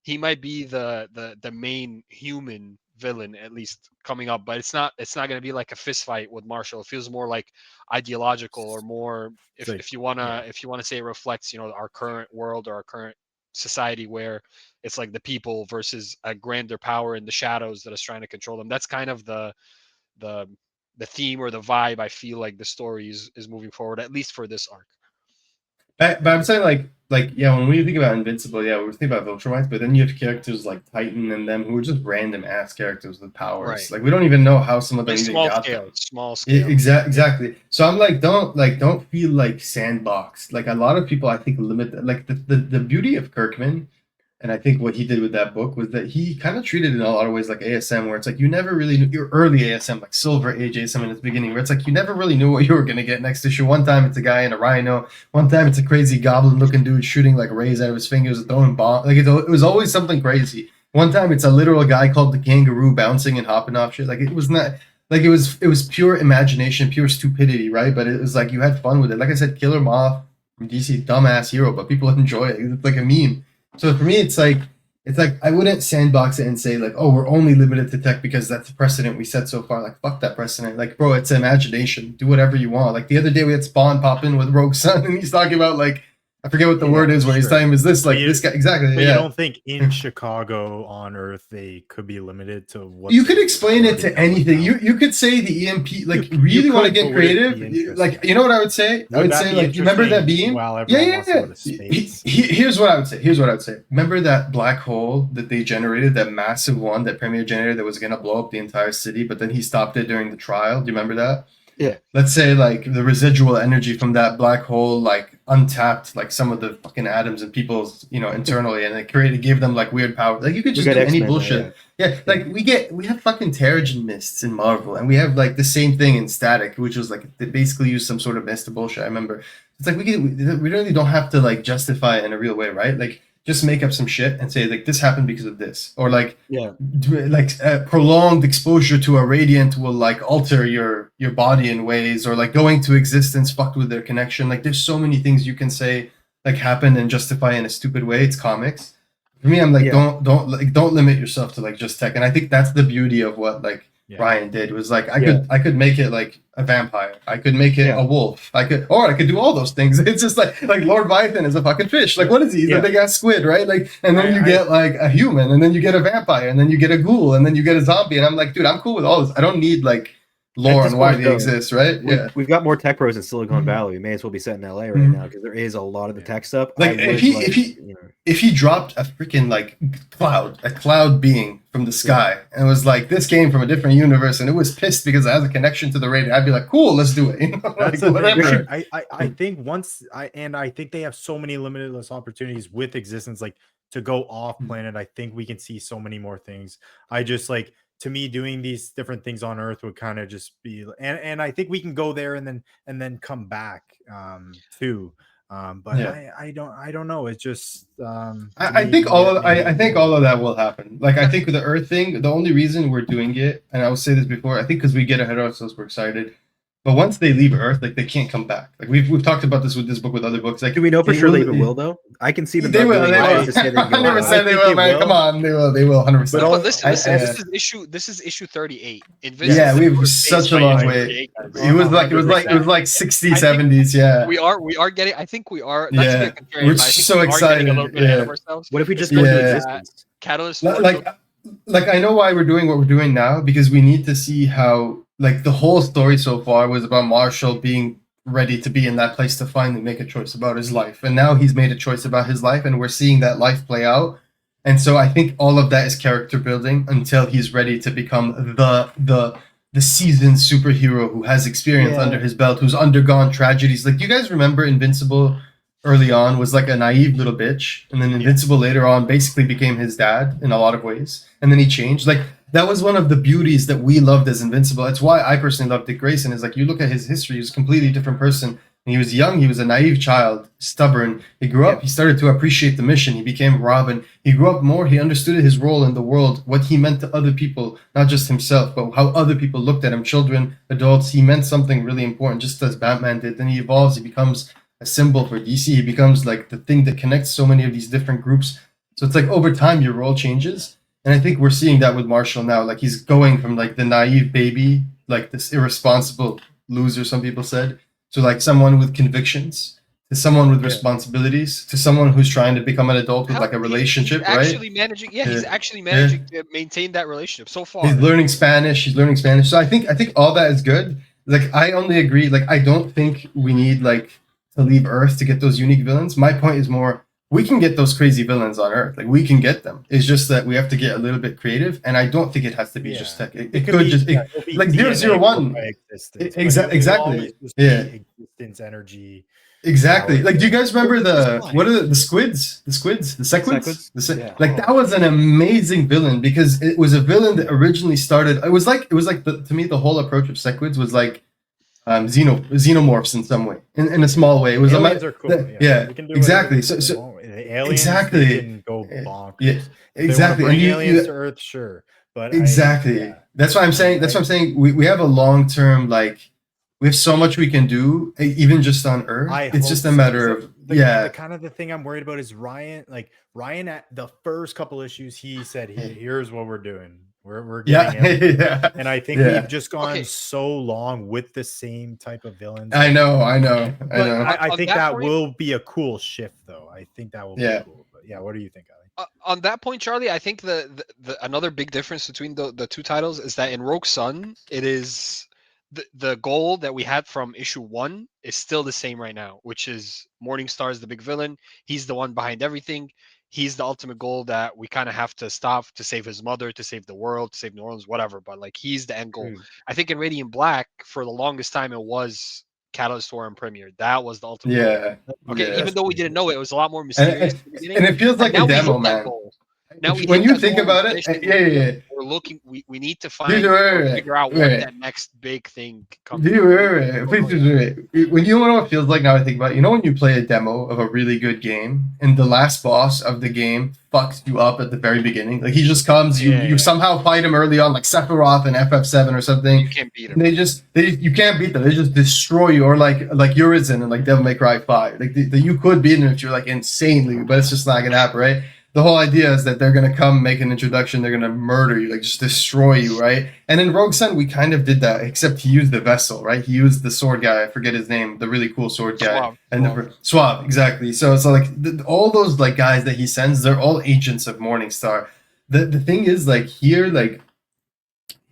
He might be the main human villain at least coming up, but it's not going to be like a fist fight with Marshall. It feels more like ideological or more if you want to say it reflects, our current world or our current society where it's like the people versus a grander power in the shadows that is trying to control them. That's kind of the theme or the vibe I feel like the story is moving forward, at least for this arc. But I'm saying like yeah, when we think about Invincible, yeah, we're thinking about Viltrumites, but then you have characters like Titan and them who are just random ass characters with powers. Right. Like we don't even know how some of them Like even small got scale, them. small scale. Exactly. So I'm like, don't feel like sandboxed. Like a lot of people, I think limit like the beauty of Kirkman, and I think what he did with that book was that he kind of treated it in a lot of ways like ASM, where it's like you never really knew your early ASM, like Silver Age ASM in its beginning, where it's like you never really knew what you were gonna get next issue. One time it's a guy in a rhino, one time it's a crazy goblin-looking dude shooting like rays out of his fingers and throwing bombs. Like it was always something crazy. One time it's a literal guy called the Kangaroo bouncing and hopping off shit. Like it was not. Like it was pure imagination, pure stupidity, right? But it was like you had fun with it. Like I said, Killer Moth from DC, dumbass hero, but people enjoy it. It's like a meme. So for me, it's like I wouldn't sandbox it and say like, oh, we're only limited to tech because that's the precedent we set so far. Like fuck that precedent. Like bro, it's imagination. Do whatever you want. Like the other day we had Spawn pop in with Rogue Sun, and he's talking about like I forget what the word is where he's telling him is this like this guy exactly. But yeah. you don't think in Chicago on Earth they could be limited to what you could explain it to anything. You could say the EMP like You really want to could, get but would it be creative. Like you know what I would say? I would say like you remember that beam? While everyone wants to go to space. Here's what I would say. Remember that black hole that they generated, that massive one that Premier generated that was gonna blow up the entire city, but then he stopped it during the trial. Do you remember that? Yeah. Let's say like the residual energy from that black hole like untapped like some of the fucking atoms in people's internally, and it gave them like weird power. Like you could just do any bullshit. Yeah, like we have fucking Terrigen mists in Marvel, and we have like the same thing in Static, which was like they basically used some sort of mist of bullshit. I remember it's like we really don't have to like justify it in a real way, right? Like just make up some shit and say like this happened because of this, or like prolonged exposure to a radiant will like alter your body in ways, or like going to existence fucked with their connection. Like there's so many things you can say like happen and justify in a stupid way. It's comics. For me, I'm like, Yeah. don't limit yourself to like just tech. And I think that's the beauty of what like Ryan did was like I could make it like a vampire. I could make it a wolf. I could do all those things. It's just like Lord Vythan is a fucking fish. Like what is he? He's a big ass squid, right? Like and then you get like a human, and then you get a vampire, and then you get a ghoul, and then you get a zombie. And I'm like, dude, I'm cool with all this. I don't need like lore and why they exist, right? We've got more tech pros in Silicon Valley. We may as well be set in LA right now because there is a lot of the tech stuff. Like if he dropped a freaking like a cloud being from the sky, and was like, this came from a different universe, and it was pissed because it has a connection to the radio, I'd be like, cool, let's do it. You know? That's like, whatever. I think I think they have so many limitless opportunities with existence, like to go off planet. I think we can see so many more things. I just like, to me, doing these different things on Earth would kind of just be, and I think we can go there and then come back too. But I don't know. It's just I think all of that will happen. Like I think with the Earth thing, the only reason we're doing it, and I will say this before, I think because we get ahead of ourselves, we're excited. But once they leave Earth, like they can't come back. Like we've talked about this with this book, with other books. Like, do we know for sure they even will though? I can see them. They will. 100% they will, man. Come on, they will. 100%. But listen. This is issue 38. Yeah, we have such a long way. It was like 60s, 70s. Yeah. We are getting. I think we are. Yeah. We're so excited. A little bit ahead of ourselves. What if we just go into existence? Catalyst. Like I know why we're doing what we're doing now, because we need to see how. Like the whole story so far was about Marshall being ready to be in that place to finally make a choice about his life. And now he's made a choice about his life, and we're seeing that life play out. And so I think all of that is character building until he's ready to become the seasoned superhero who has experience under his belt, who's undergone tragedies. Like, do you guys remember Invincible early on was like a naive little bitch, and then Invincible later on basically became his dad in a lot of ways. And then he changed. Like, that was one of the beauties that we loved as Invincible. It's why I personally loved Dick Grayson. Is like, you look at his history, he was a completely different person. And he was young, he was a naive child, stubborn. He grew up, he started to appreciate the mission. He became Robin. He grew up more, he understood his role in the world, what he meant to other people, not just himself, but how other people looked at him, children, adults. He meant something really important, just as Batman did. Then he evolves, he becomes a symbol for DC. He becomes like the thing that connects so many of these different groups. So it's like over time, your role changes. And I think we're seeing that with Marshall now. Like, he's going from like the naive baby, like this irresponsible loser, some people said, to like someone with convictions, to someone with responsibilities, to someone who's trying to become an adult with like a relationship, he's actually managing, he's actually managing to maintain that relationship so far. He's learning Spanish. So I think all that is good. Like, I only agree. Like, I don't think we need like to leave Earth to get those unique villains. My point is more, we can get those crazy villains on Earth. Like, we can get them. It's just that we have to get a little bit creative. And I don't think it has to be just tech. It could just be like 001. Exactly. Existence, energy. Exactly. Like, do you guys remember the squids? The sequids? Like, that was an amazing villain, because it was a villain that originally started. It was like to me, the whole approach of sequids was like xenomorphs in some way, in a small way. It was aliens are cool. Exactly. So aliens can go bonkers. Yeah, exactly. And aliens to Earth, sure, but exactly. That's what I'm saying. We have a long term, like, we have so much we can do, even just on Earth. It's just a matter of the kind of the thing I'm worried about is Ryan. Like, Ryan at the first couple issues, he said, "Here's what we're doing. We're getting it." And I think we've just gone so long with the same type of villains. I know. I think that will be a cool shift, though. I think that will be cool. But yeah, what do you think, Ali? On that point, Charlie, I think the another big difference between the two titles is that in Rogue Sun, it is the goal that we had from issue 1 is still the same right now, which is Morningstar is the big villain. He's the one behind everything. He's the ultimate goal that we kind of have to stop to save his mother, to save the world, to save New Orleans, whatever. But like, he's the end goal. I think in Radiant Black, for the longest time, it was Catalyst War and Premier. That was the ultimate goal. Okay, even though we didn't know it, it was a lot more mysterious. And it feels like a demo, man. Now when you think about it, we're looking. We need to figure out what that next big thing comes. Please do it. When you know what it feels like, now I think about it, when you play a demo of a really good game and the last boss of the game fucks you up at the very beginning. Like, he just comes, you somehow fight him early on, like Sephiroth and FF7 or something. You can't beat him. You can't beat them. They just destroy you, or like Urizen and like Devil May Cry 5. Like you could beat them if you're like insanely, but it's just not gonna happen, right? the whole idea is that they're gonna come make an introduction, they're gonna murder you, like just destroy you, right? And in Rogue Sun, we kind of did that, except he used the vessel, right? He used the sword guy, I forget his name, the really cool sword guy, and the Suave, exactly. So it's like all those like guys that he sends, they're all agents of Morningstar. The thing is, like here, like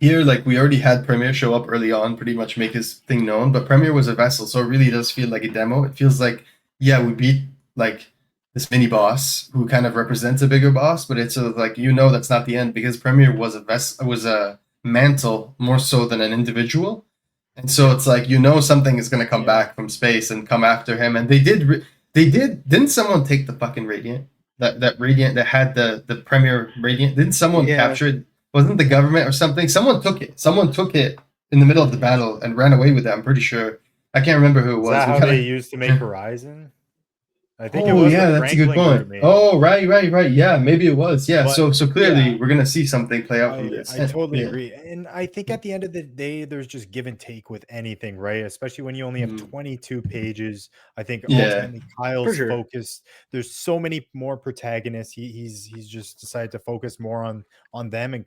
we already had Premier show up early on, pretty much make his thing known, but Premier was a vessel, so it really does feel like a demo. It feels like, yeah, we beat like this mini boss who kind of represents a bigger boss, but it's sort of like, that's not the end, because Premier was a mantle more so than an individual. And so it's like, something is going to come back from space and come after him. And didn't someone take the fucking Radiant? That Radiant that had the Premier Radiant, didn't someone capture it? Wasn't the government or something? Someone took it in the middle of the battle and ran away with it. I'm pretty sure. I can't remember who it was. Is that how they used to make Horizon? I think it Oh was. yeah, that's a good point. Oh right. Yeah, maybe it was. Yeah. But, so clearly we're gonna see something play out from this. I totally agree, and I think at the end of the day, there's just give and take with anything, right? Especially when you only have 22 pages. I think ultimately Kyle's focused. There's so many more protagonists. He's just decided to focus more on them, and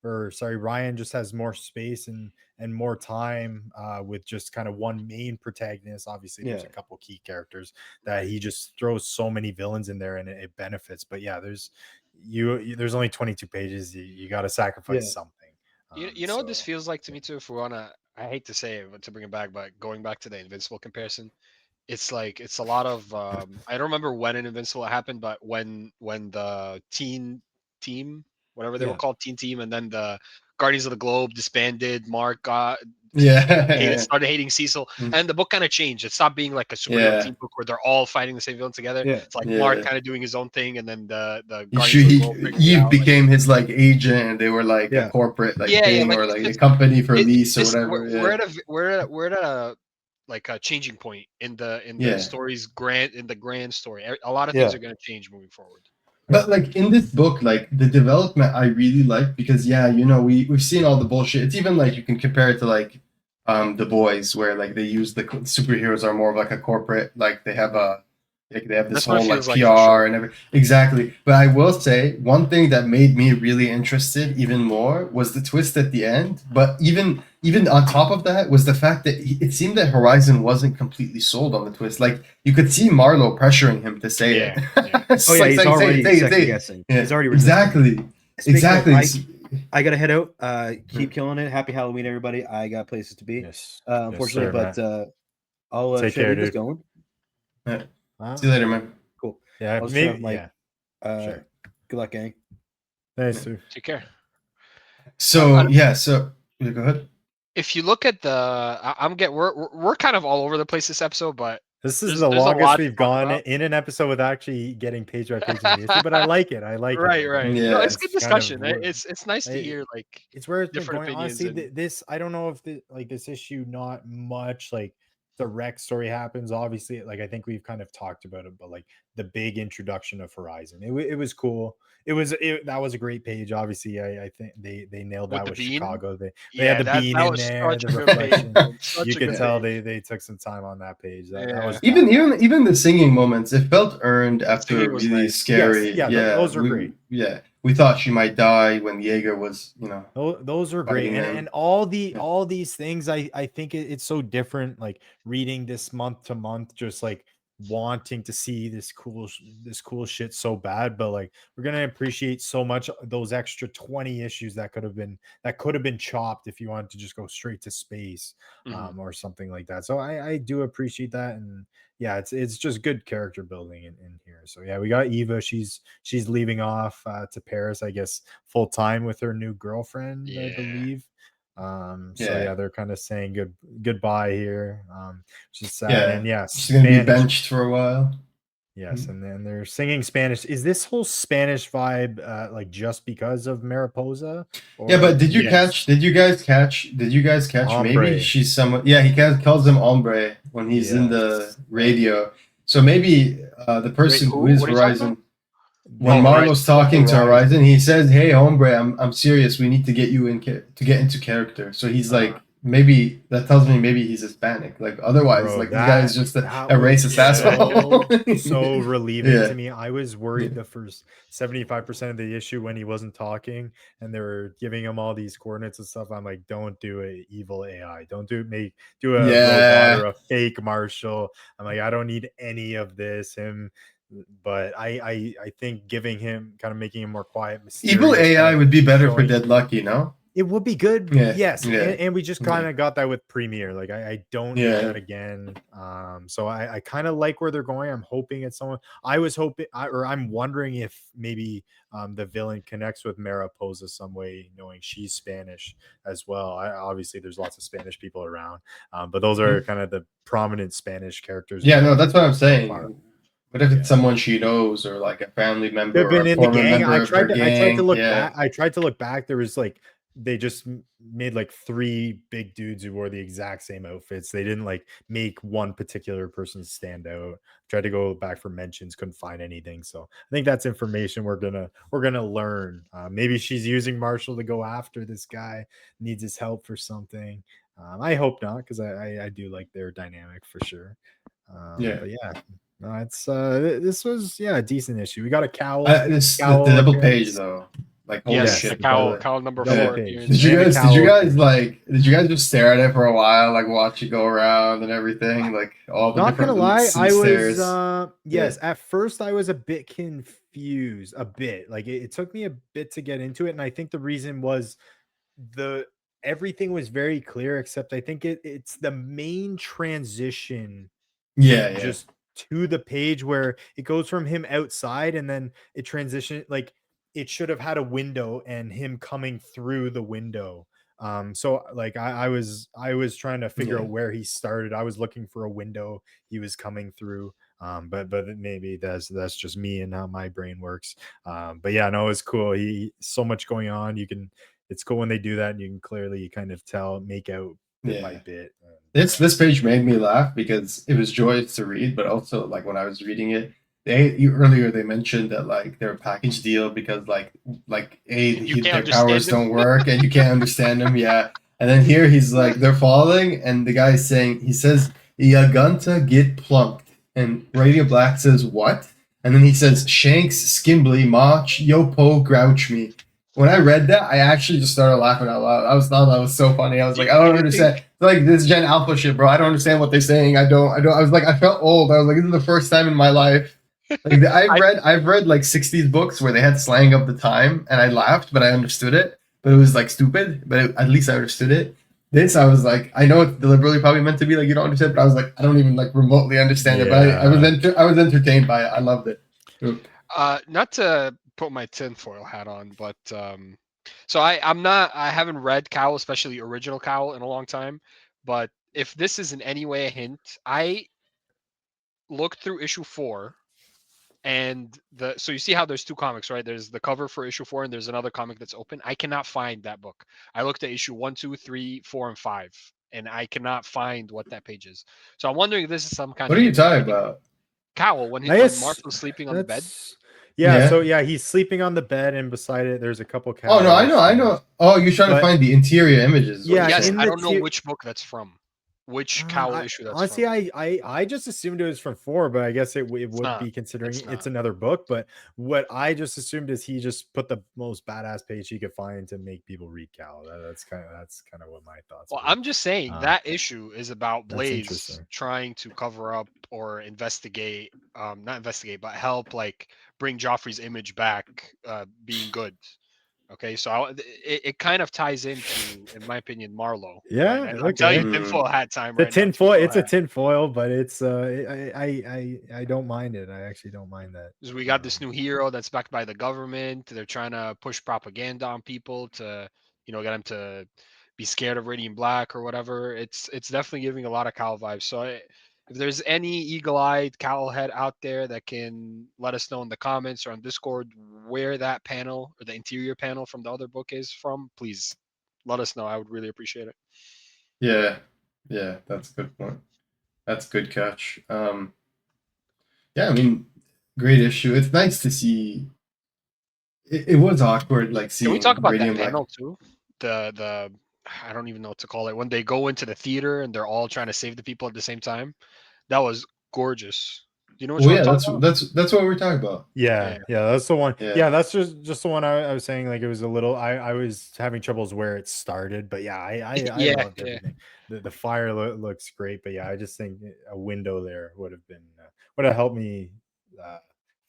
Ryan just has more space and more time with just kind of one main protagonist. Obviously, there's a couple key characters that he just throws so many villains in there, and it benefits. But yeah, there's only 22 pages. You got to sacrifice something. You know what this feels like to me too. If we wanna, I hate to say it, but to bring it back, but going back to the Invincible comparison, it's like it's a lot of. I don't remember when an Invincible happened, but when the team, whatever they were called, Teen Team, and then the Guardians of the Globe disbanded. Mark got started hating Cecil, and the book kind of changed. It stopped being like a superhero team book where they're all fighting the same villain together. It's like Mark kind of doing his own thing, and then the Eve became his like agent, and they were like a corporate thing, or like a company for lease or whatever. We're at a like a changing point in the story's grand story. A lot of things are going to change moving forward. But like in this book, like the development I really like, because we've seen all the bullshit. It's even like you can compare it to like The Boys, where like they use the superheroes are more of like a corporate, like they have this whole like PR and everything. Exactly. But I will say one thing that made me really interested even more was the twist at the end. But even on top of that was the fact that it seemed that Horizon wasn't completely sold on the twist. Like you could see Marlowe pressuring him to say it. He's already second guessing. He's already resisting. Exactly. I gotta head out. Keep killing it. Happy Halloween, everybody. I got places to be. Yes. Unfortunately, yes, sir, but I'll take care, dude. going. See you later, man. Cool. Yeah, maybe. Sure. Good luck, gang. Nice, dude. Take care. So go ahead. If you look at we're kind of all over the place this episode, but this is the longest we've gone in an episode with actually getting page by page in the issue, but I like it. Right. Yeah, no, it's good discussion. It's nice to hear like it's where it's different going. opinions. Honestly, this I don't know if this issue not much like direct story happens. Obviously, like I think we've kind of talked about it, but like the big introduction of Horizon, it was cool. That was a great page. Obviously, I think they nailed that with Chicago. They had the bean in there, the reflection. You could tell they took some time on that page. That was even the singing moments. It felt earned after really scary. Yes, those are great. Yeah, we thought she might die when Jaeger was, Those are great, and all these things. I think it's so different. Like reading this month to month, just like wanting to see this cool shit so bad, but like we're gonna appreciate so much those extra 20 issues that could have been chopped if you wanted to just go straight to space, or something like that. So I do appreciate that, and yeah, it's just good character building in here. So yeah, we got Eva. She's leaving off to Paris, I guess, full time with her new girlfriend, I believe. They're kind of saying goodbye here, which is sad. And she's gonna be benched for a while. Yes, and then they're singing Spanish. Is this whole Spanish vibe like just because of Mariposa? Yeah, but did you guys catch Hombre. Maybe she's someone. Yeah, he calls him hombre when he's in the radio. So maybe the person who is Horizon. When Marlowe's talking to Horizon, he says, "Hey, hombre, I'm serious. We need to get you to get into character." So he's like maybe that tells me maybe he's Hispanic. Like otherwise, Bro, like this guy is that just a that was racist asshole. so relieving Yeah. to me. I was Yeah. worried the first 75% of the issue when he wasn't talking and they were giving him all these coordinates and stuff. I'm like, don't do a evil AI. Don't do a robot Yeah. or a fake Marshall. I'm like, I don't need any of this. But I think giving him kind of making him more quiet, Evil mysterious, kind AI of would be better for showing Dead Lucky, no? it would be good, Yeah. yes, Yeah. and we just Yeah. kind of got that with Premiere. Like I don't need Yeah. that again. So I kind of like where they're going. I'm hoping it's someone. I was hoping, or I'm wondering if maybe the villain connects with Mariposa some way, knowing she's Spanish as well. Obviously, there's lots of Spanish people around, but those are kind of the prominent Spanish characters. Yeah, we no, know that's what I'm so saying. far. What if it's Yeah. someone she knows or like a family member Could have or been a in the former gang. member of her I tried to gang? look Yeah. back. I tried to look back. There was like they just made like 3 big dudes who wore the exact same outfits. They didn't like make one particular person stand out. Tried to go back for mentions, couldn't find anything. So I think that's information we're gonna learn. Maybe she's using Marshall to go after this guy, needs his help for something. I hope not, because I do like their dynamic for sure. Yeah. But yeah, no, it's this was a decent issue. We got a cowl. The Cowl double page appearance. though. Like holy Yes, Yes, the shit, by the way. cowl number double 4 page. appearance. And a Did you cowl guys appearance. did you guys just stare at it for a while, like watch it go around and everything, like all the Not gonna different lie, loops and I was stares? yes, at first I was a bit confused, a bit. Like it took me a bit to get into it, and I think the reason was the everything was very clear, except I think it's the main transition Yeah, yeah, just to the page where it goes from him outside and then it transition like it should have had a window and him coming through the window. So like I was trying to figure yeah. out where he started. I was looking for a window he was coming through. But maybe that's just me and how my brain works. But yeah, no, it's cool. So much going on. It's cool when they do that and you can clearly kind of make out bit by Yeah. bit. This page made me laugh because it was joyous to read, but also like when I was reading it, earlier they mentioned that like they're a package deal because You can't their understand powers him. don't work and you can't understand them. Yeah, and then here he's like they're falling and the guy's saying he says Yagunta get plunked and Radiant Black says what? And then he says Shanks Skimbly Mach Yopo Grouch me. When I read that, I actually just started laughing out loud. Thought that was so funny. I was like, I don't Do you understand. think It's like this Gen Alpha shit, bro. I don't understand what they're saying. I don't. I was like, I felt old. I was like, this is the first time in my life. Like I've read like '60s books where they had slang of the time, and I laughed, but I understood it. But it was like stupid. But at least I understood it. This, I was like, I know it's deliberately probably meant to be like you don't understand, but I was like, I don't even like remotely understand it. But I was entertained by it. I loved it. not to put my tinfoil hat on, but so I haven't read Cowl, especially original Cowl, in a long time. But if this is in any way a hint, I looked through issue 4 and so you see how there's 2 comics, right? There's the cover for issue 4 and there's another comic that's open. I cannot find that book. I looked at issue 1, 2, 3, 4, and 5, and I cannot find what that page is. So I'm wondering if this is some kind What of are you hint. talking about? Cowl when Marshall's sleeping on the bed. So Yeah. he's sleeping on the bed and beside it there's a couple Oh no, I cows. know. Oh, you're trying to But- find the interior images. Yeah, Yes, in I the don't know which book that's from. Which Cowl issue that's honestly, from. I just assumed it was from 4, but I guess it would not. be considering It's it's not. another book. But what I just assumed is he just put the most badass page he could find to make people read Cal. That's kind of what my thoughts Well, were. I'm just saying that issue is about That's Blaze interesting. trying to cover up or investigate, not investigate, but help like bring Joffrey's image back, being good. Okay, so it kind of ties into, in my opinion, Marlowe. Yeah, Right? I'm telling you, okay. tinfoil hat time The right now. tinfoil, it's a hat. tinfoil, but it's I don't mind it. I actually don't mind that. 'Cause we got this new hero that's backed by the government. They're trying to push propaganda on people to, get them to be scared of Radiant Black or whatever. It's definitely giving a lot of Cal vibes. So if there's any eagle-eyed Cal head out there that can let us know in the comments or on Discord where that panel or the interior panel from the other book is from, please let us know. I would really appreciate it. Yeah, that's a good point. That's a good catch. Yeah, I mean, great issue. It's nice to see. It was awkward, like seeing Can we talk about that Radiant Black. panel too? The I don't even know what to call it, when they go into the theater and they're all trying to save the people at the same time. That was gorgeous. Do you know which Well, one I'm yeah, talking about? that's what we're talking about. Yeah, yeah, that's the one. Yeah. Yeah, that's just the one I was saying. Like it was a little. I was having troubles where it started, but yeah, I Yeah, loved yeah. everything. The fire looks great, but yeah, I just think a window there would have helped me uh,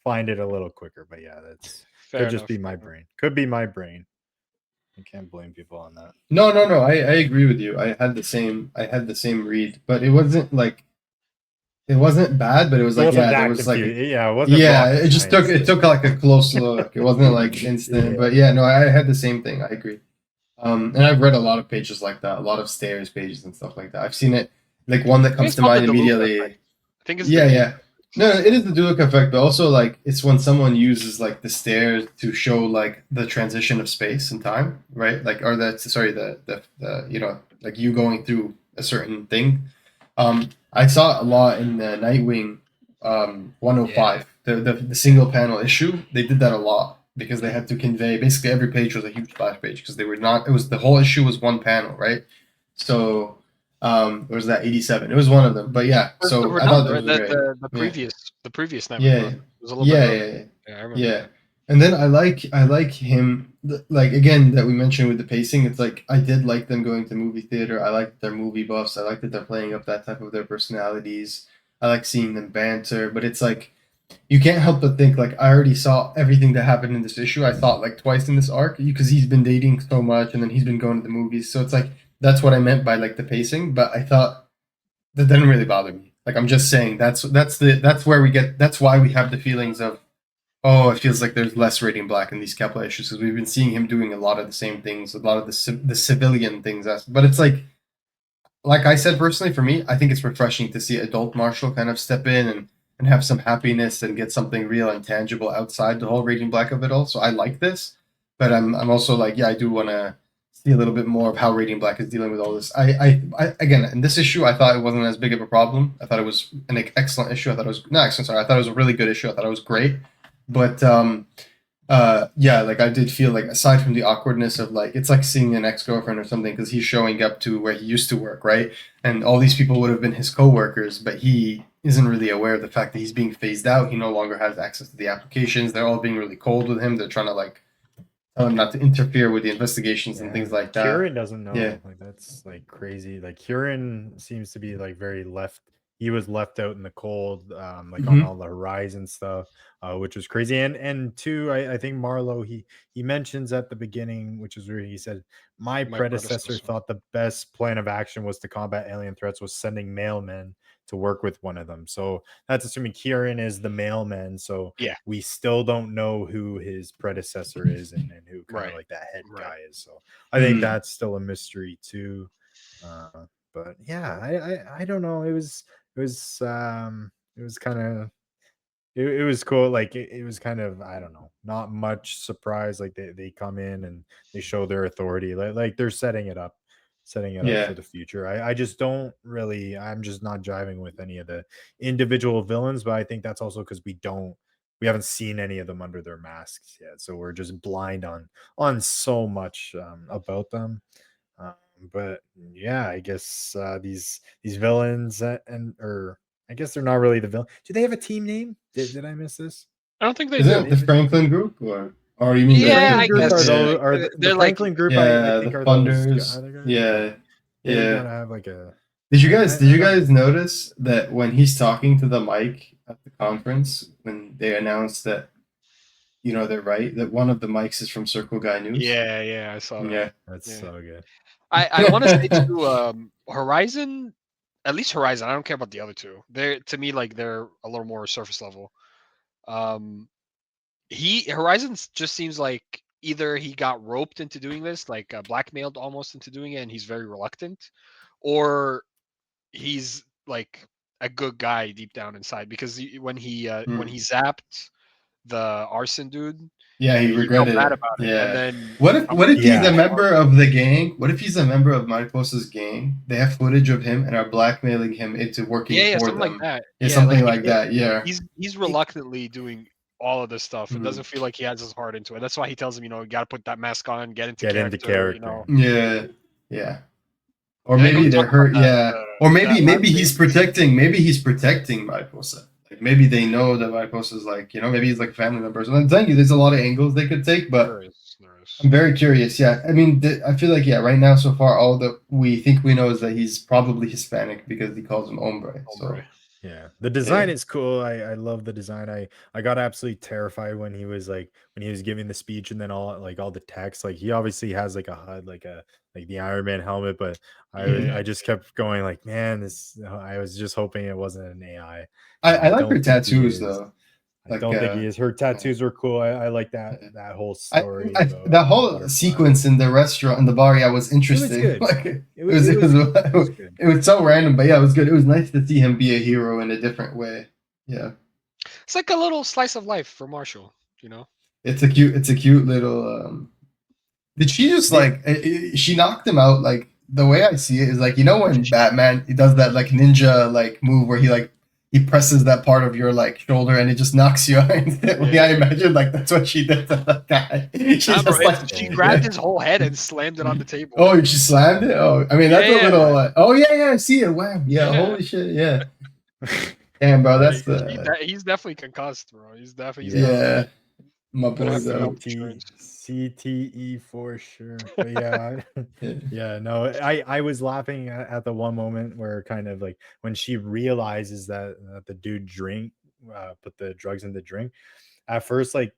find it a little quicker. But yeah, that's Fair could just enough. be my brain. Could be my brain. I can't blame people on that. No, no, no. I agree with you. I had the same read, but it wasn't bad, but it was It like, wasn't yeah, there that was like confusing. Yeah, it wasn't yeah, rocket it just science. took like a close look. It wasn't like instant, Yeah. but yeah, no, I had the same thing. I agree. And I've read a lot of pages like that, a lot of stairs pages and stuff like that. I've seen it, like one that I think comes it's to called mind the DeLuca immediately. effect. I think it's Yeah, the yeah. No, it is the Duluth effect, but also like it's when someone uses like the stairs to show like the transition of space and time, right? Like, or that's sorry, the you know, like you going through a certain thing. I saw it a lot in the Nightwing 105, the single panel issue. They did that a lot because they had to convey basically every page was a huge splash page because they were not. It was the whole issue was one panel, right? So or was that 87? It was one of them, but yeah. That's So the I thought Ronaldo, that right? was great. The Yeah. previous Nightwing Yeah, book. It was a little bit yeah, earlier. yeah, yeah. Yeah, I remember Yeah. that. And then I like him like again that we mentioned with the pacing. It's like I did like them going to movie theater. I like their movie buffs. I like that they're playing up that type of their personalities. I like seeing them banter, but it's like you can't help but think like I already saw everything that happened in this issue. I thought like twice in this arc because he's been dating so much and then he's been going to the movies. So it's like that's what I meant by like the pacing. But I thought that didn't really bother me. Like I'm just saying that's where we get that's why we have the feelings of oh it feels like there's less Radiant Black in these Kepler issues because we've been seeing him doing a lot of the same things, a lot of the civilian things. But it's like I said personally for me, I think it's refreshing to see adult Marshall kind of step in and have some happiness and get something real and tangible outside the whole Radiant Black of it all. So I like this, but I'm also like yeah I do want to see a little bit more of how Radiant Black is dealing with all this. I again in this issue I thought it wasn't as big of a problem. I thought it was an excellent issue. I thought it was not excellent. Sorry, I thought it was a really good issue. I thought it was great, but yeah, like I did feel like aside from the awkwardness of like it's like seeing an ex-girlfriend or something because he's showing up to where he used to work, right? And all these people would have been his co-workers, but he isn't really aware of the fact that he's being phased out. He no longer has access to the applications. They're all being really cold with him. They're trying to like tell him not to interfere with the investigations and things like that. Kieran doesn't know. Yeah. Like that's like crazy. Like Kieran seems to be like very left. He was left out in the cold, like on all the Horizon stuff, which was crazy. And two, I think Marlowe he mentions at the beginning, which is where he said, "My predecessor thought the best plan of action was to combat alien threats was sending mailmen to work with one of them." So that's assuming Kieran is the mailman. So Yeah. we still don't know who his predecessor is and who kind of like that head guy is. So I think that's still a mystery too. But yeah, I don't know. It was kind of it was cool. Like it was kind of I don't know, not much surprise. Like they come in and they show their authority. Like they're setting it up for the future. I just don't really. I'm just not jiving with any of the individual villains. But I think that's also because we haven't seen any of them under their masks yet. So we're just blind on so much about them. But yeah, I guess these villains or I guess they're not really the villain. Do they have a team name? Did I miss this? I don't think they Is do. it the Franklin Group or you mean Yeah, the I Franklin Group guess. are the They're like Franklin Group? yeah I think the are funders those other guys. yeah They yeah. gotta have like a. Did you guys notice that when he's talking to the mic at the conference when they announced that you know they're right that one of the mics is from Circle Guy News? Yeah, I saw that. Yeah. That's so good. I want to say too, Horizon, at least Horizon. I don't care about the other two. They're to me like they're a little more surface level. Horizon just seems like either he got roped into doing this, like blackmailed almost into doing it, and he's very reluctant, or he's like a good guy deep down inside because when he zapped the arson dude, Yeah, he he felt regretted bad it. about it. Yeah. And then What if he's Yeah. a member of the gang? What if he's a member of Mariposa's gang? They have footage of him and are blackmailing him into working for something them. like that. Yeah, something like that. Yeah. He's reluctantly doing all of this stuff. It Mhm. doesn't feel like he has his heart into it. That's why he tells him, you got to put that mask on, get into Get into character. character. Yeah. Yeah. Or Yeah, I know maybe we they're talked about hurt. that, Yeah. Or that last maybe he's game. protecting. Maybe he's protecting Mariposa. Like maybe they know that Mariposa's like, maybe he's like a family member. So I'm telling you, there's a lot of angles they could take, but There is. I'm very curious. Yeah, I mean, I feel like right now so far, all that we think we know is that he's probably Hispanic because he calls him hombre. So Hombre. Yeah, the design Yeah. is cool. I love the design. I got absolutely terrified when he was giving the speech and then all the text. Like he obviously has like a HUD, like the Iron Man helmet, but I just kept going like, man, this. I was just hoping it wasn't an AI. I I like her don't think he tattoos is. though. I Like don't think he is. Her tattoos were cool. I like that yeah. whole story That about the whole butterfly. sequence in the restaurant in the bar, yeah, was It was interesting. good. Like It was it was good. it was so random, but yeah, it was good. It was nice to see him be a hero in a different way. Yeah, It's like a little slice of life for Marshall, you know? it's a cute little. Did she just They- like she knocked him out? Like the way I see it is like when Batman he does that like ninja like move where he presses that part of your like shoulder and it just knocks you out instantly. Yeah. I imagine like that's what she did to that guy. She Nah, bro, just like she grabbed his whole head and slammed it on the table. Oh, she slammed it. Oh, I mean that's Yeah, a little. Oh yeah, I see it. Wow. Yeah. Yeah. Holy shit. Yeah. Damn, bro. That's He's definitely concussed, bro. He's definitely yeah. My gonna boy have to get though. health insurance. CTE for sure. But yeah, Yeah. yeah, no, I was laughing at the one moment where kind of like when she realizes that the dude put the drugs in the drink. At first, like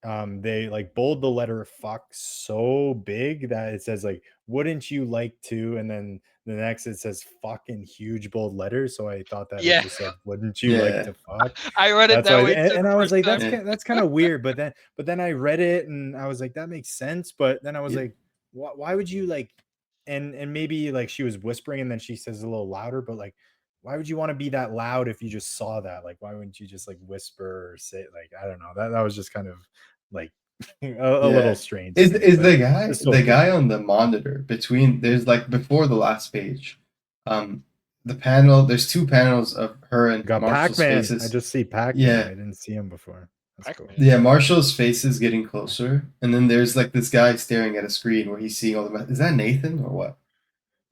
they like bold the letter fuck so big that it says like wouldn't you like to, and then the next it says fucking huge bold letters, so I thought that it Yeah. just said wouldn't you like Yeah. to fuck. I read it That's that why, way too and the I was first like, time. Yeah. that's kind of weird. But then I read it and I was like, that makes sense. But then I was Yeah. like, why would you like? And maybe like she was whispering and then she says a little louder. But like, why would you want to be that loud if you just saw that? Like, why wouldn't you just like whisper or say like I don't know? That was just kind of like a little strange. Is to me, is but the it's still cool. guy on the monitor between there's like before the last page, the panel there's two panels of her and Got Marshall's Pac-Man. faces. I just see Pac-Man. Yeah. I didn't see him before. That's cool. Pac-Man. Yeah, Marshall's face is getting closer, and then there's like this guy staring at a screen where he's seeing all the. Is that Nathan or what?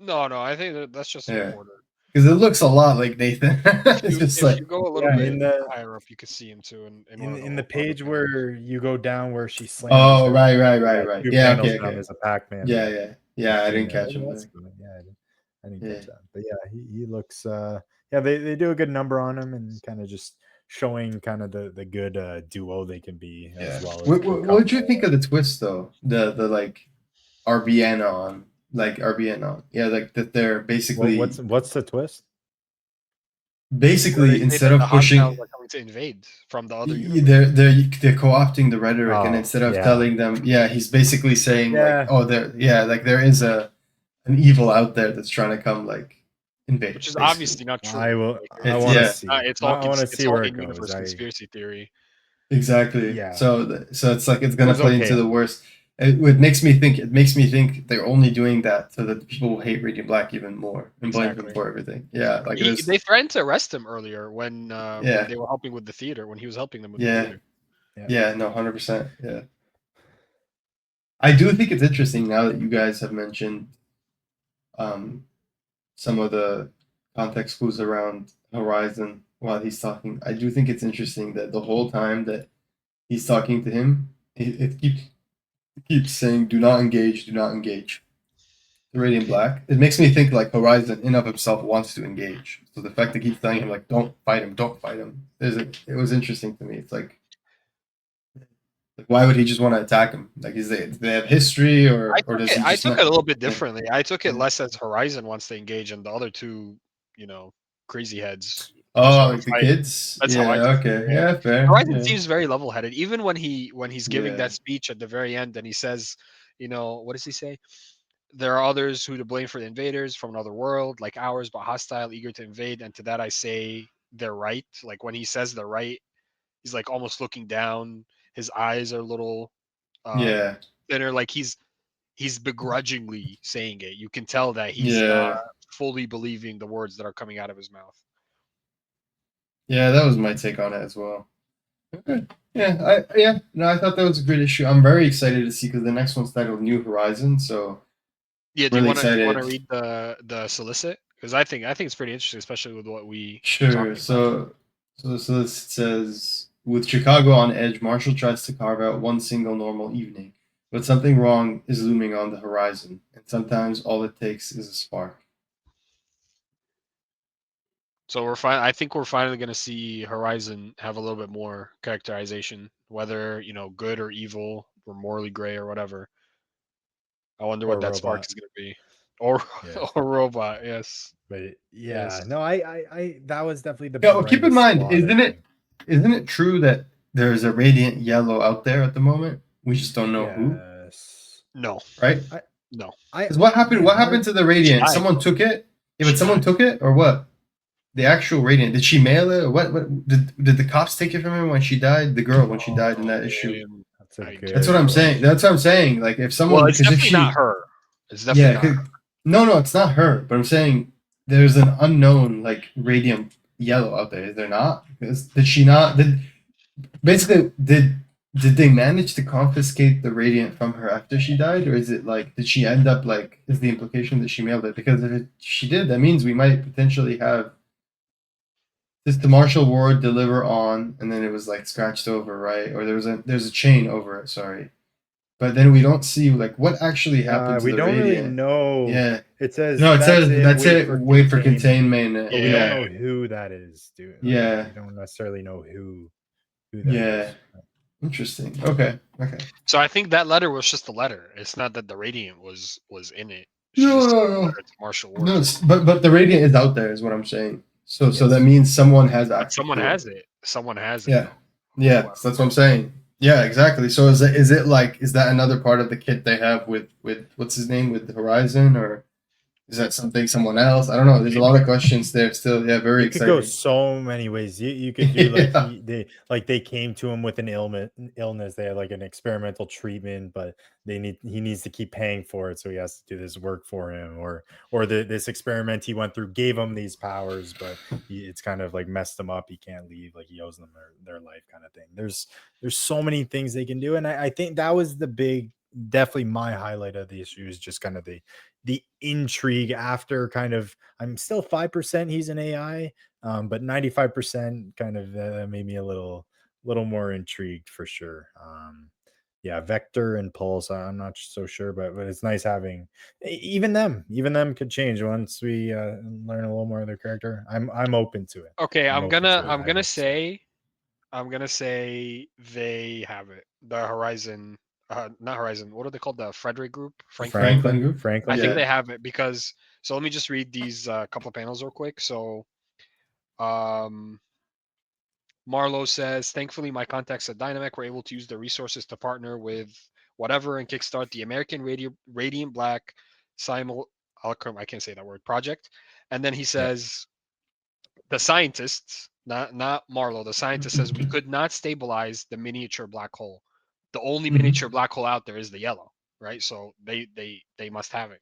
No, I think that's just a Yeah. reporter. Because it looks a lot like Nathan. It's just If like you go a little Yeah, bit in the higher up, you can see him too. In one of in the other page panels. where you go down where she slams. oh her- right. Two Yeah, panels okay, down, okay. there's a Pac-Man. Yeah. I Scene didn't there. catch him That's there. good. Yeah, I didn't Yeah. catch that. But yeah, he looks. Yeah, they do a good number on him and kind of just showing kind of the good duo they can be Yeah. as well as. What did you think of the twist though? The like RBN on Yeah, like that they're basically What's the twist? Where they say instead that of the pushing hostiles are coming to invade from the other universe. they're co-opting the rhetoric and Oh, instead of yeah. telling them he's basically saying Yeah. like like there is an evil out there that's trying to come like invade, Which is basically. obviously not true. I will. Like, I It's- want to yeah. see. it's all I want to it's see all where it in-universe goes. conspiracy theory. Exactly. Yeah. So it's like it's gonna was play okay. into the worst. It makes me think they're only doing that so that people will hate Radiant Black even more and blame him Exactly. for everything. Yeah, like They threatened to arrest him earlier when Yeah. they were helping with the theater, when he was helping them with Yeah. the theater. Yeah, no, 100%. Yeah. I do think it's interesting now that you guys have mentioned some of the context clues around Horizon while he's talking. I do think it's interesting that the whole time that he's talking to him, it keeps saying, "Do not engage, do not engage." The Radiant Black. It makes me think like Horizon in of himself wants to engage. So the fact that he's telling him like, "Don't fight him, don't fight him," it was interesting to me. It's like why would he just want to attack him? Like, do they have history, or does he I just took not? it a little bit differently. I took it Yeah. less as Horizon wants to engage, and the other two, crazy heads. Oh, just like wanna the fight. kids? That's how I Yeah, took okay. it. Yeah, fair. Horizon Yeah. seems very level-headed, even when he's giving Yeah. that speech at the very end, and he says, what does he say? There are others who to blame for the invaders from another world, like ours, but hostile, eager to invade. And to that I say, they're right. Like when he says they're right, he's like almost looking down. His eyes are a little Yeah. thinner. Like he's begrudgingly saying it. You can tell that he's Yeah. not fully believing the words that are coming out of his mouth. Yeah, that was my take on it as well. Okay. No, I thought that was a great issue. I'm very excited to see because the next one's titled New Horizon, so Yeah, do Really you want to excited. read the solicit? Because I think it's pretty interesting, especially with what we Sure. talking about. So this says, with Chicago on edge, Marshall tries to carve out one single normal evening, but something wrong is looming on the horizon, and sometimes all it takes is a spark. So I think we're finally going to see Horizon have a little bit more characterization, whether good or evil or morally gray or whatever. I wonder what Or that spark robot. is going to be, or Yeah. or robot. Yes. But Yes. yeah, no, I that was definitely the Yeah, well, keep in brightest mind, spot, I think. isn't it true that there's a radiant yellow out there at the moment? We just don't know who, Yes. No. right? No. Because what happened? Man, What happened to the radiant? died. Someone took it. Yeah, She but someone died. took it, or what? The actual radiant. Did she mail it? Or what? Did the cops take it from him when she died? The girl when she died in that issue. That's a I good That's what I'm saying. question. That's what I'm saying. Like if someone, Well, it's because if definitely not she, her. It's definitely yeah, not her. no, it's not her. But I'm saying there's an unknown like radiant yellow out there. Is there not? Did she not? Did they manage to confiscate the radiant from her after she died, or is it like did she end up like is the implication that she mailed it? Because if she did, that means we might potentially have this the Marshall Ward deliver on, and then it was like scratched over, right? Or there's a chain over it. Sorry, but then we don't see like what actually happened to We the don't really radiant. know. Yeah, It says no, it that's says it. that's Wait it. for Wait for containment. containment. But we Yeah. don't know who that is, dude. Like, Yeah. we don't necessarily know who that Yeah. is. Interesting. Okay. So I think that letter was just a letter. It's not that the radiant was in it. She No, just sent a no. letter to Marshall Ward. No, but the radiant is out there, is what I'm saying. So that Yes. means someone has But access someone to has it. it. Someone has it. Yeah, though. yeah. So that's what I'm saying. Yeah, exactly. So is it like is that another part of the kit they have with what's his name with Horizon, or is that something someone else? I don't know. There's a lot of questions there still. Yeah, very It could go exciting. so many ways. You could do like Yeah. they came to him with an illness. They had like an experimental treatment, but he needs to keep paying for it, so he has to do this work for him. Or this experiment he went through gave him these powers, but it's kind of like messed him up. He can't leave. Like he owes them their life, kind of thing. There's so many things they can do, and I think that was definitely my highlight of the issue is just kind of the intrigue after kind of I'm still 5% he's an AI, but 95% kind of made me a little more intrigued for sure. Yeah, Vector and Pulse, I'm not so sure, but it's nice having even them could change once we learn a little more of their character. I'm open to it. Okay, I'm I'm open gonna to it. I'm I gonna hope so. say they have it. The Horizon, not Horizon. What are they called? The Frederick Group, Franklin Group. I Franklin. think Yeah. they have it because. So let me just read these couple of panels real quick. So, Marlowe says, thankfully, my contacts at Dynamic were able to use the resources to partner with whatever and kickstart the American Radiant Black I can't say that word project. And then he says, the scientists, not Marlowe, the scientist says we could not stabilize the miniature black hole. The only miniature black hole out there is the yellow, right? So they must have it.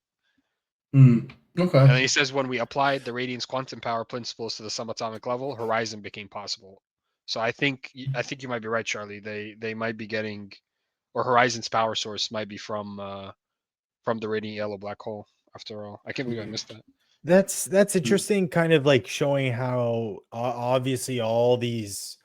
Okay. And then he says when we applied the radiance quantum power principles to the subatomic level, Horizon became possible. So I think you might be right, Charlie. They might be getting, or Horizon's power source might be from the radiant yellow black hole. After all, I can't believe I missed that. That's interesting, kind of like showing how obviously all these,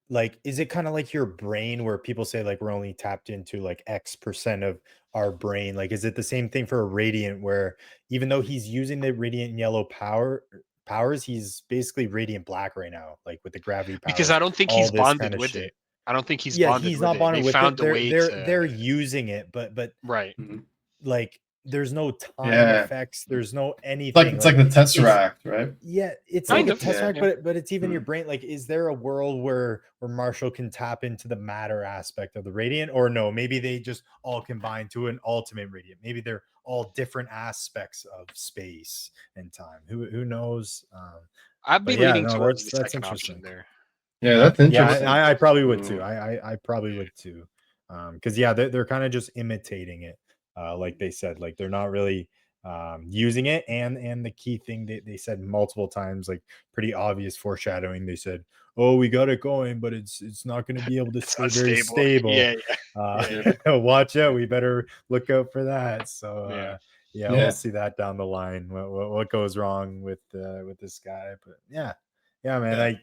like, is it kind of like your brain where people say like we're only tapped into like X% of our brain? Like, is it the same thing for a radiant where even though he's using the radiant yellow powers, he's basically radiant black right now, like with the gravity Because powers, I don't think all he's this bonded kind of with it. shit. I don't think he's Yeah, bonded he's with not it. bonded They with it. found a They're way they're to they're using it, but right. like there's no time Yeah. effects, there's no It's like anything. the it's Tesseract, right? yeah, it's like Kind a of. tesseract, Yeah. but it's even your brain. Like, is there a world where Marshall can tap into the matter aspect of the radiant, or no? Maybe they just all combine to an ultimate radiant. Maybe they're all different aspects of space and time. Who knows? I'd be But yeah, leaning no, towards the that's second option interesting. there. Yeah, that's Yeah, interesting. I probably would too. I probably would too. Because yeah, they're kind of just imitating it. Like they said, like they're not really using it. And the key thing they said multiple times, like pretty obvious foreshadowing. They said, "Oh, we got it going, but it's not going to be able to It's stay very unstable. stable. Yeah. Watch out. We better look out for that." So Yeah. yeah, we'll see that down the line. What goes wrong with this guy? But yeah, man. Yeah.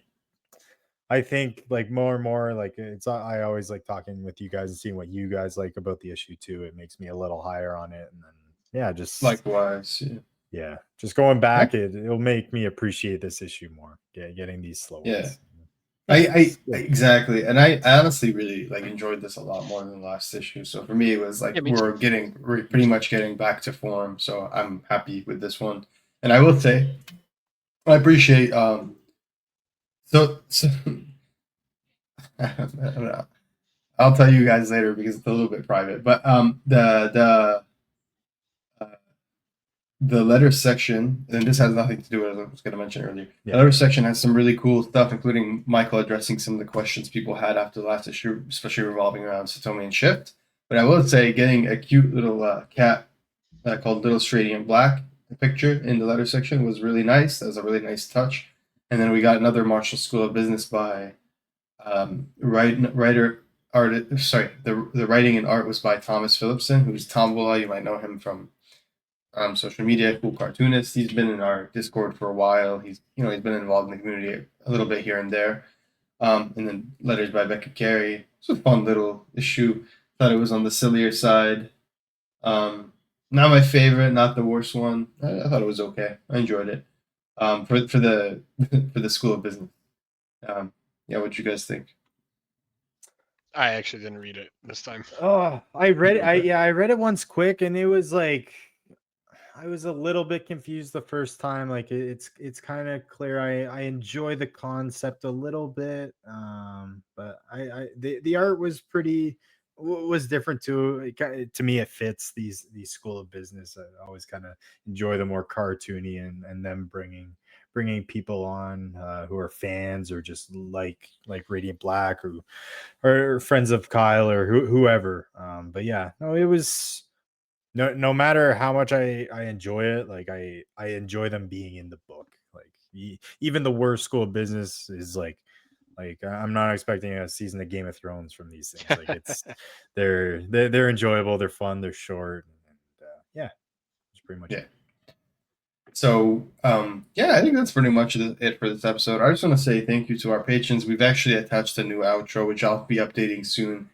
I think like more and more like I always like talking with you guys and seeing what you guys like about the issue too. It makes me a little higher on it, and then yeah, just Likewise. just going back, it'll make me appreciate this issue more. Getting these slow Yeah. ones. I exactly, and I honestly really like enjoyed this a lot more than the last issue. So for me, it was like Yeah, me too. we're pretty much getting back to form. So I'm happy with this one, and I will say I appreciate so I don't know. I'll tell you guys later because it's a little bit private. But the letter section, and this has nothing to do with what I was going to mention earlier. Yeah. The letter section has some really cool stuff, including Michael addressing some of the questions people had after the last issue, especially revolving around Satomi and Shift. But I will say, getting a cute little cat called Little Radiantblack picture in the letter section was really nice. That was a really nice touch. And then we got another Marshall School of Business by writer artist. Sorry, the writing and art was by Thomas Phillipson, who's Tombola. You might know him from social media, cool cartoonist. He's been in our Discord for a while. He's been involved in the community a little bit here and there. And then letters by Becca Carey. It's a fun little issue. Thought it was on the sillier side. Not my favorite, not the worst one. I thought it was okay. I enjoyed it. For the for the School of Business. Yeah, what'd you guys think? I actually didn't read it this time. Oh, I read it. I read it once quick, and it was like I was a little bit confused the first time. Like it's kind of clear. I enjoy the concept a little bit, but the art was was different too. To me, it fits these School of Business. I always kind of enjoy the more cartoony and them bringing people on who are fans or just like Radiant Black or friends of Kyle or whoever. But yeah, no, it was no matter how much I enjoy it, like I enjoy them being in the book. Like even the worst School of Business is like I'm not expecting a season of Game of Thrones from these things. Like it's they're enjoyable, they're fun, they're short, and yeah, it's pretty much it. So, I think that's pretty much it for this episode. I just want to say thank you to our patrons. We've actually attached a new outro, which I'll be updating soon.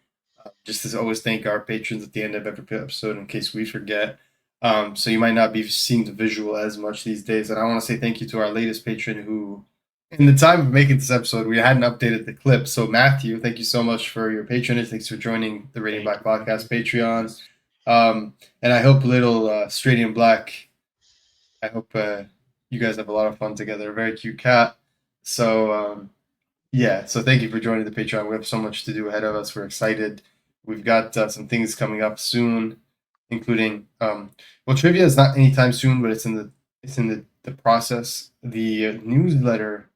Just as always, thank our patrons at the end of every episode in case we forget. So you might not be seeing the visual as much these days. And I want to say thank you to our latest patron who, in the time of making this episode, we hadn't updated the clip. So Matthew, thank you so much for your patronage. Thanks for joining the Radiant Black Podcast Patreon. And I hope little Stradian Black, I hope you guys have a lot of fun together. A very cute cat. So, so thank you for joining the Patreon. We have so much to do ahead of us. We're excited. We've got some things coming up soon, including trivia is not anytime soon, but it's in the process. The newsletter,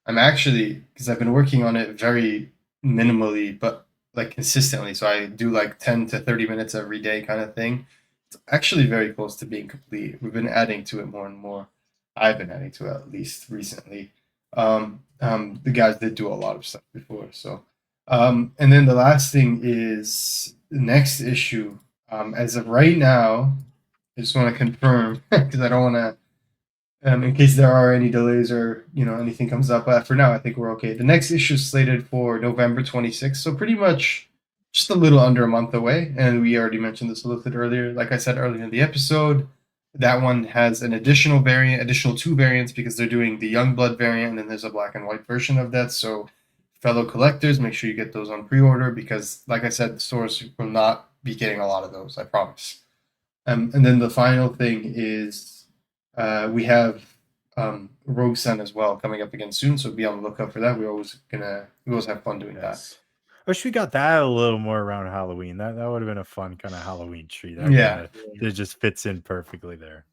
I'm actually, because I've been working on it very minimally, but like consistently. So I do like 10 to 30 minutes every day kind of thing. It's actually very close to being complete. We've been adding to it more and more. I've been adding to it at least recently. The guys did do a lot of stuff before. So, and then the last thing is the next issue. As of right now, I just want to confirm because I don't want to, in case there are any delays or anything comes up. But for now, I think we're okay. The next issue is slated for November 26th, so pretty much just a little under a month away. And we already mentioned this a little bit earlier. Like I said earlier in the episode, that one has an additional two variants because they're doing the Youngblood variant, and then there's a black and white version of that. So fellow collectors, make sure you get those on pre-order because, like I said, the stores will not be getting a lot of those, I promise. And then the final thing is we have Rogue Sun as well coming up again soon, so be on the lookout for that. We always have fun doing that. I wish we got that a little more around Halloween. That would have been a fun kind of Halloween treat. It just fits in perfectly there.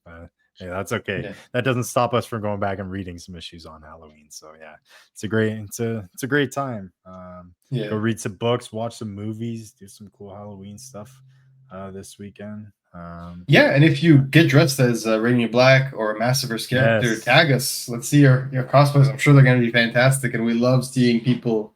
Yeah, that's okay. Yeah. That doesn't stop us from going back and reading some issues on Halloween. So yeah, it's a great time. Go read some books, watch some movies, do some cool Halloween stuff this weekend. And if you get dressed as Radiant Black or a Massiveverse character, tag us. Let's see your cosplays. I'm sure they're going to be fantastic, and we love seeing people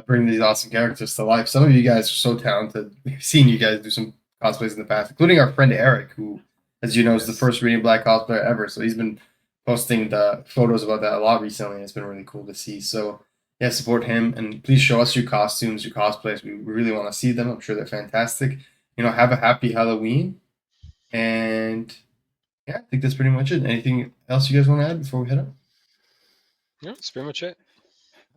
bring these awesome characters to life. Some of you guys are so talented. We've seen you guys do some cosplays in the past, including our friend Eric, who as you know, is the Yes. first Radiant Black cosplayer ever. So he's been posting the photos about that a lot recently, and it's been really cool to see. So yeah, support him, and please show us your costumes, your cosplays. We really want to see them. I'm sure they're fantastic. Have a happy Halloween, and yeah, I think that's pretty much it. Anything else you guys want to add before we head out? Yeah, that's pretty much it.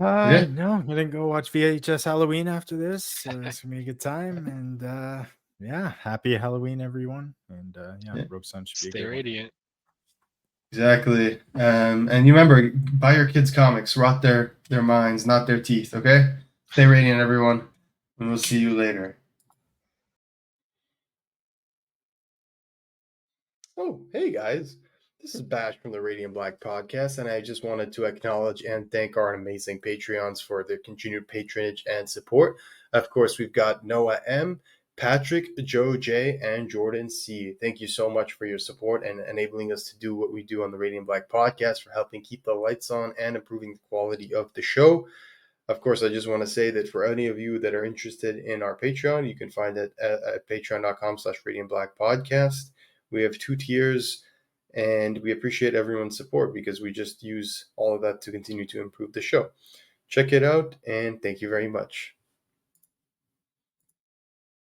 Okay. No, I'm gonna go watch VHS Halloween after this. It's gonna be a good time, and yeah, happy Halloween, everyone. And yeah, Yeah. Rogue Sun should be a Stay good one. radiant. Exactly. And you remember, buy your kids comics, rot their minds, not their teeth, okay? Stay radiant, everyone, and we'll see you later. Oh, hey guys. This is Bash from the Radiant Black Podcast, and I just wanted to acknowledge and thank our amazing Patreons for their continued patronage and support. Of course, we've got Noah M., Patrick, Joe J., and Jordan C. Thank you so much for your support and enabling us to do what we do on the Radiant Black Podcast, for helping keep the lights on and improving the quality of the show. Of course, I just want to say that for any of you that are interested in our Patreon, you can find it at patreon.com/radiantblackpodcast. We have 2 tiers, and we appreciate everyone's support because we just use all of that to continue to improve the show. Check it out, and thank you very much.